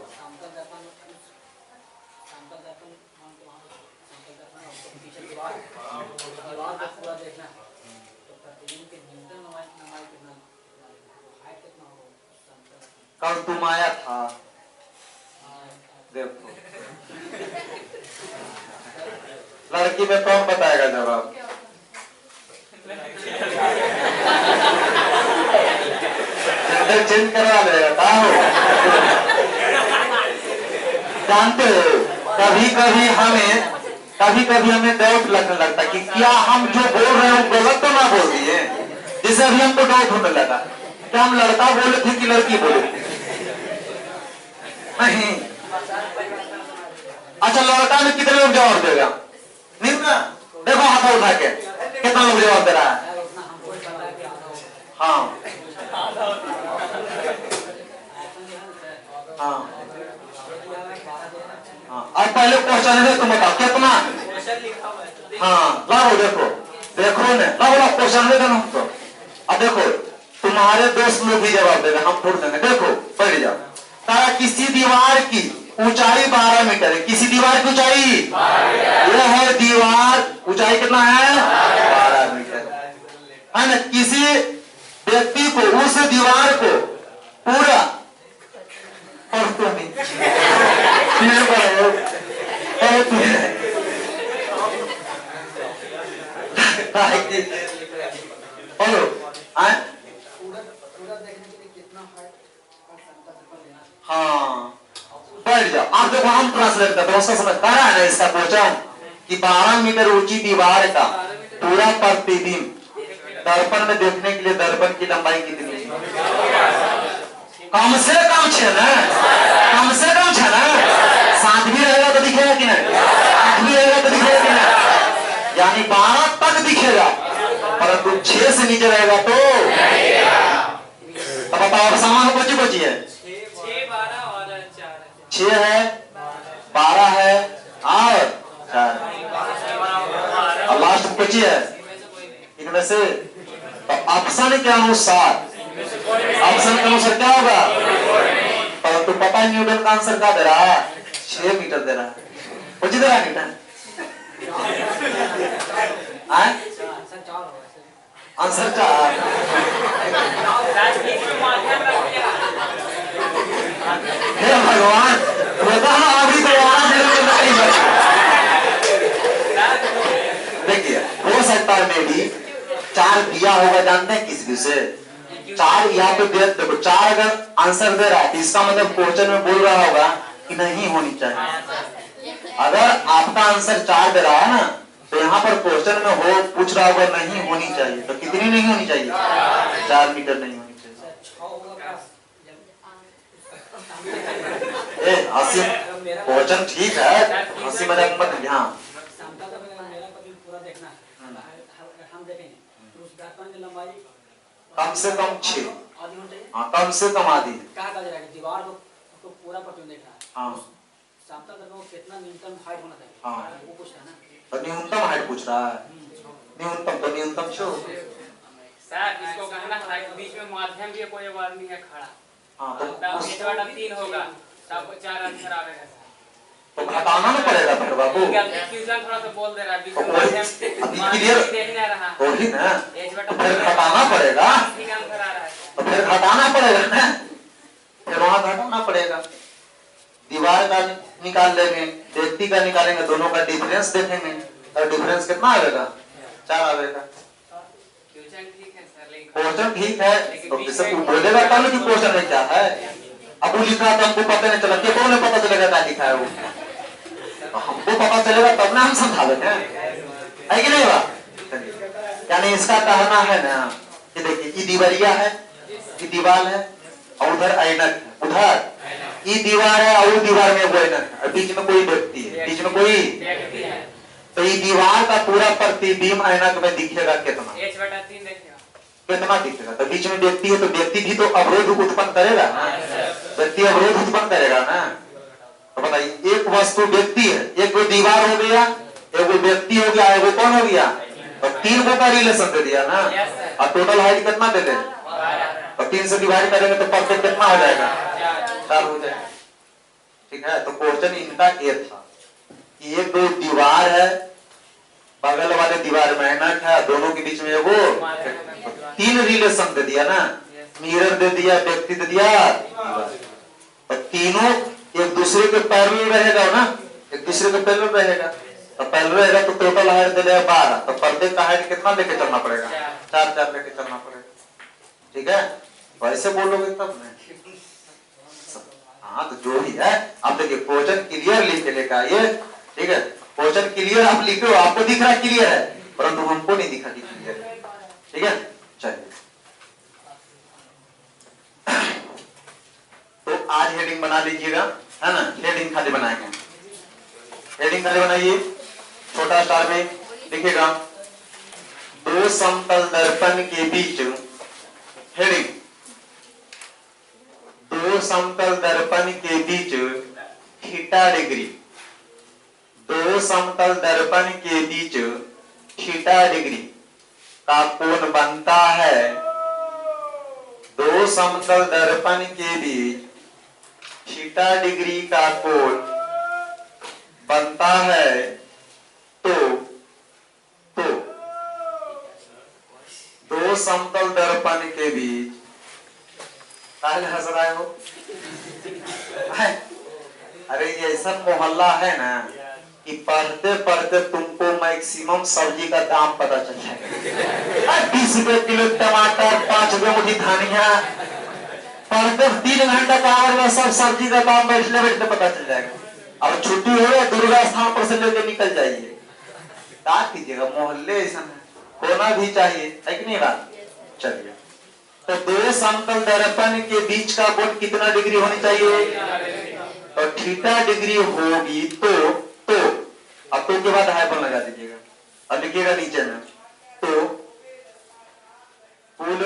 कल तुम आया था, देखो लड़की में कौन बताएगा जवाब? जेंडर चेंज करवा लेगा। जानते हो, कभी कभी हमें डाउट लगने लगता है कि क्या हम जो बोल रहे हैं वो गलत तो ना बोल दिए। जैसे अभी हमको डाउट होने लगा, क्या हम लड़का बोले थे कि लड़की बोले थे? नहीं। अच्छा, लड़का में कितने लोग जवाब देगा? नहीं ना, देखो हाथ उठा के कितना लोग जवाब दे रहा है। हाँ हाँ हाँ, अब पहले क्वेश्चन है, तुम बताओ कितना? हाँ लाओ, देखो देखो ने लाओ क्वेश्चन है ना हमको। अब देखो तुम्हारे दोस्त लोग भी जवाब देगा, हम छोड़ देंगे। देखो बैठ जाओ। तारा किसी दीवार की ऊंचाई 12 मीटर है। किसी दीवार की ऊंचाई, यह है दीवार, ऊंचाई कितना है? 12 मीटर है ना। किसी व्यक्ति को उस दीवार को पूरा हाँ बैठ जाओ। आप देखो हम ट्रांसलेट करते हैं, उसका समझ पा रहा है ना इसका क्वेश्चन कि 12 मीटर ऊंची दीवार का पूरा प्रतिबिंब दर्पण में देखने के लिए दर्पण की लंबाई कितनी है? कम से कम 6 ना, कम से कम 6 ना। 7 भी रहेगा तो दिखेगा कि नहीं? 8 भी रहेगा तो दिखेगा कि नहीं? यानी 12 तक दिखेगा, परंतु 6 से नीचे रहेगा तो बताओ सामान बची बची है? 6 है, 12 है और 4, और लास्ट बची है इनमें से। तो ऑप्शन के अनुसार क्या होगा? परंतु पता है न्यूटन का आंसर क्या दे रहा है? 6 मीटर दे रहा है। कुछ दे रहा है न्यूटन? आंसर 4। हे भगवान, अभी देखिए हो सकता है मे भी 4 दिया होगा। जानते हैं किस विषय? 4 यहाँ पे देखो 4 अगर आंसर दे रहा है, इसका मतलब क्वेश्चन में बोल रहा होगा कि नहीं होनी चाहिए। अगर आपका आंसर 4 दे रहा है ना, तो यहाँ पर क्वेश्चन में हो पूछ रहा होगा नहीं होनी चाहिए, तो कितनी नहीं होनी चाहिए? 4 मीटर नहीं होनी चाहिए। हंसी क्वेश्चन ठीक है, हंसी मजाक मत। हाँ कम से कम 6, हाँ कम से कम आधी। दीवार को पूरा प्रतिबिंब देखना है। हाँ समतल दर्पण को कितना न्यूनतम हाइट होना चाहिए? हाँ वो पूछ रहा है ना। तो न्यूनतम हाइट पूछ रहा है। न्यूनतम तो न्यूनतम छो सर, इसको कहना था कि बीच में माध्यम भी कोई वर्ग नहीं है खड़ा। हाँ तो 3 होगा, तब 4 आंसर आएगा। तो घटाना ना पड़ेगा फिर बाबू। कंफ्यूजन थोड़ा सा बोल दे रहा है, बीच में माध्यम क्लियर देख नहीं रहा वही ना, फिर घटाना पड़ेगा। आंसर आ रहा है। तो फिर घटाना पड़ेगा ना, फिर वहां घटाना पड़ेगा। दीवार का निकाल लेंगे, व्यक्ति का निकालेंगे, दोनों का डिफरेंस देखेंगे, और डिफरेंस कितना आएगा? 4 आएगा। क्वेश्चन ठीक है सर, लेकिन क्वेश्चन ठीक है, तो जैसे तू बोलेगा तब ना कि क्वेश्चन में क्या है। अब वो लिखा तो हमको पता नहीं चला, कि कौन पता चलेगा क्या लिखा है वो, तो हमको पता चलेगा तब ना हम समझावेंगे, है कि नहीं बात? यानी इसका कहना है ना कि देखिए ये दीवारिया है, ये दीवार है, और उधर ऐनक है, उधर ये दीवार है और दीवार में वो ऐनक है, और बीच में कोई व्यक्ति है, बीच में कोई, तो ये दीवार का पूरा प्रतिबिंब ऐनक में दिखेगा कितना? h/3 देखिएगा कितना दिखेगा? तो बीच में व्यक्ति है, तो व्यक्ति भी तो अवरोध उत्पन्न करेगा ना, व्यक्ति अवरोध उत्पन्न करेगा ना। तो बताइए, एक वस्तु व्यक्ति है, एक वो दीवार हो गया, एक वो व्यक्ति हो गया, एक वो कौन हो गया? तो 3 को का रिलेशन दे दिया ना, और टोटल हाइट कितना दे दें? तो 3 से डिवाइड करेंगे तो परफेक्ट कितना हो जाएगा? 4 हो जाएगा। ठीक है, तो क्वेश्चन इनका ये था कि एक दो दीवार है, बगल वाले दीवार में ऐनक है, दोनों के बीच में वो 3 रिलेशन दे दिया ना, मिरर दे दिया, व्यक्ति दे दिया, और तीनों एक दूसरे के पैरेलल रहेगा ना, एक दूसरे के पैरेलल रहेगा, तो पैरेलल रहेगा तो टोटल हाइट दे देगा 12, तो प्रत्येक का हाइट कितना लेके चलना पड़ेगा? 4 लेके चलना पड़ेगा। ठीक है, वैसे बोलोगे तब नहीं। हाँ, तो जो ही है, आप देखिए क्वेश्चन क्लियर लिख के लेकर आइए। ठीक है, क्वेश्चन क्लियर आप लिखो, आपको दिख रहा क्लियर है, परंतु हमको नहीं दिखा क्लियर है। ठीक है, चलिए तो आज हेडिंग बना लीजिएगा, है ना? हेडिंग खाली बनाएंगे, हेडिंग खाली बनाइए, छोटा स्टार में लिखिएगा 2 समतल दर्पण के बीच, हेडिंग 2 समतल दर्पण के बीच थीटा डिग्री, 2 समतल दर्पण के बीच थीटा डिग्री का कोण बनता है, 2 समतल दर्पण के बीच थीटा डिग्री का कोण बनता है, तो 2 समतल दर्पण के बीच, काहे हंस रहे हो? अरे ये ऐसा मोहल्ला है ना कि पढ़ते पढ़ते तुमको मैक्सिमम सब्जी का दाम पता चल जाएगा। 20 रुपए किलो टमाटर, 5 रुपए मुट्ठी धनिया, पढ़ते 3 घंटा का और सब सब्जी का दाम बैठने बैठते पता चल जाएगा। अब छुट्टी हो या दुर्गा स्थान पर से लेकर निकल जाइए, क्या कीजिएगा, मोहल्ले ऐसा है, होना भी चाहिए, है कि नहीं बात? चलिए, तो 2 समतल दर्पण के बीच का कोण कितना डिग्री होनी चाहिए? तो थीटा डिग्री होगी, तो अब तो के बाद हाइफन लगा दीजिएगा और लिखिएगा नीचे में, तो कुल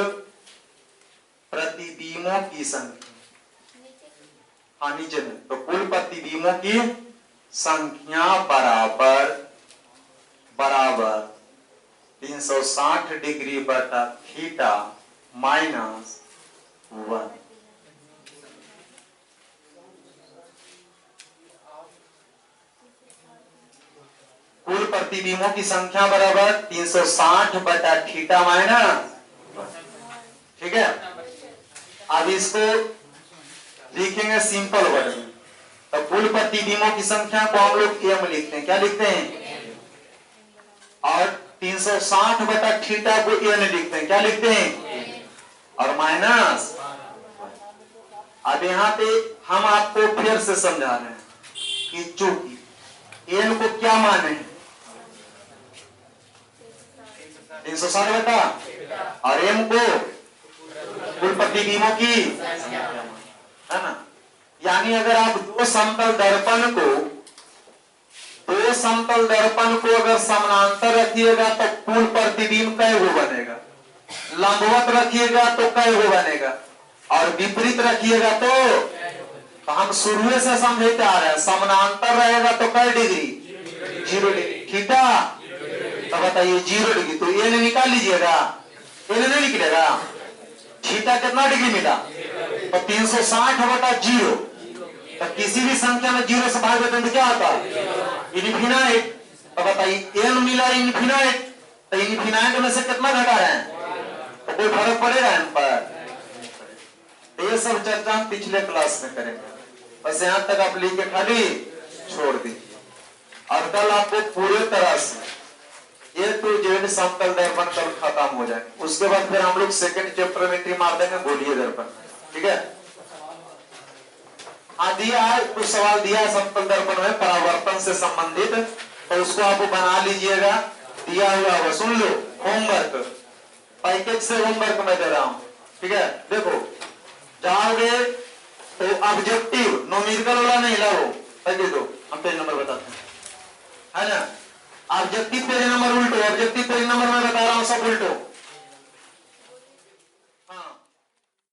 प्रतिबिंबों की संख्या, हाँ नीचे में, तो कुल प्रतिबिंबों की संख्या बराबर 360 डिग्री बटा थीटा माइनस 1। कुल प्रतिबिंबों की संख्या बराबर 360 बटा थीटा माइनस 1। ठीक है, अब इसको लिखेंगे सिंपल वर्ड में, तो कुल प्रतिबिंबों की संख्या को हम लोग m लिखते हैं, क्या लिखते हैं? और 360 बटा थीटा को n लिखते हैं, क्या लिखते हैं? और माइनस। अब यहाँ पे हम आपको फिर से समझा रहे हैं कि चूंकि n को क्या माने, 360 बटा, और m को कुल प्रतिबिंबों की, है ना? यानी अगर आप 2 समतल दर्पण को अगर समानांतर रखिएगा तो कुल प्रतिबिंब कै गो बनेगा, लंबवत रखिएगा तो कै गो बनेगा, और विपरीत रखिएगा तो हम शुरू से समझते आ रहे हैं, समानांतर रहेगा तो कै डिग्री? 0 डिग्री। थीटा तो बताइए 0 डिग्री, तो ये निकाल लीजिएगा, ये नहीं निकलेगा। थीटा कितना डिग्री मिला? तो 360 बटा 0, तो किसी भी संख्या में 0 से भाग देते हैं तो क्या होता है? इनफिनाइट। तो बताइए n मिला इनफिनाइट, तो इनफिनाइट में से कितना घटा रहे हैं? तो कोई फर्क पड़ेगा इन पर? तो ये सब चर्चा हम पिछले क्लास में करेंगे, बस यहाँ तक आप लिख के खाली छोड़ दीजिए। और कल आपको पूरे तरह से ए टू जेड समतल दर्पण कल खत्म हो जाएंगे। उसके बाद फिर हम लोग सेकंड चैप्टर में एंट्री मार देंगे गोलीय दर्पण। ठीक है, दिया है कुछ सवाल दिया है समतल दर्पण में परावर्तन से संबंधित, तो उसको आप बना लीजिएगा, दिया हुआ है सुन लो। होमवर्क पैकेज से होमवर्क मैं दे रहा हूं। ठीक है, देखो जाओगे तो ऑब्जेक्टिव नोमेरिकल वाला नहीं लाओ, पैकेज दो, हम पेज नंबर बताते हैं, है ना। ऑब्जेक्टिव पेज नंबर उल्टो, ऑब्जेक्टिव पेज नंबर मैं बता रहा हूं सब उल्टो।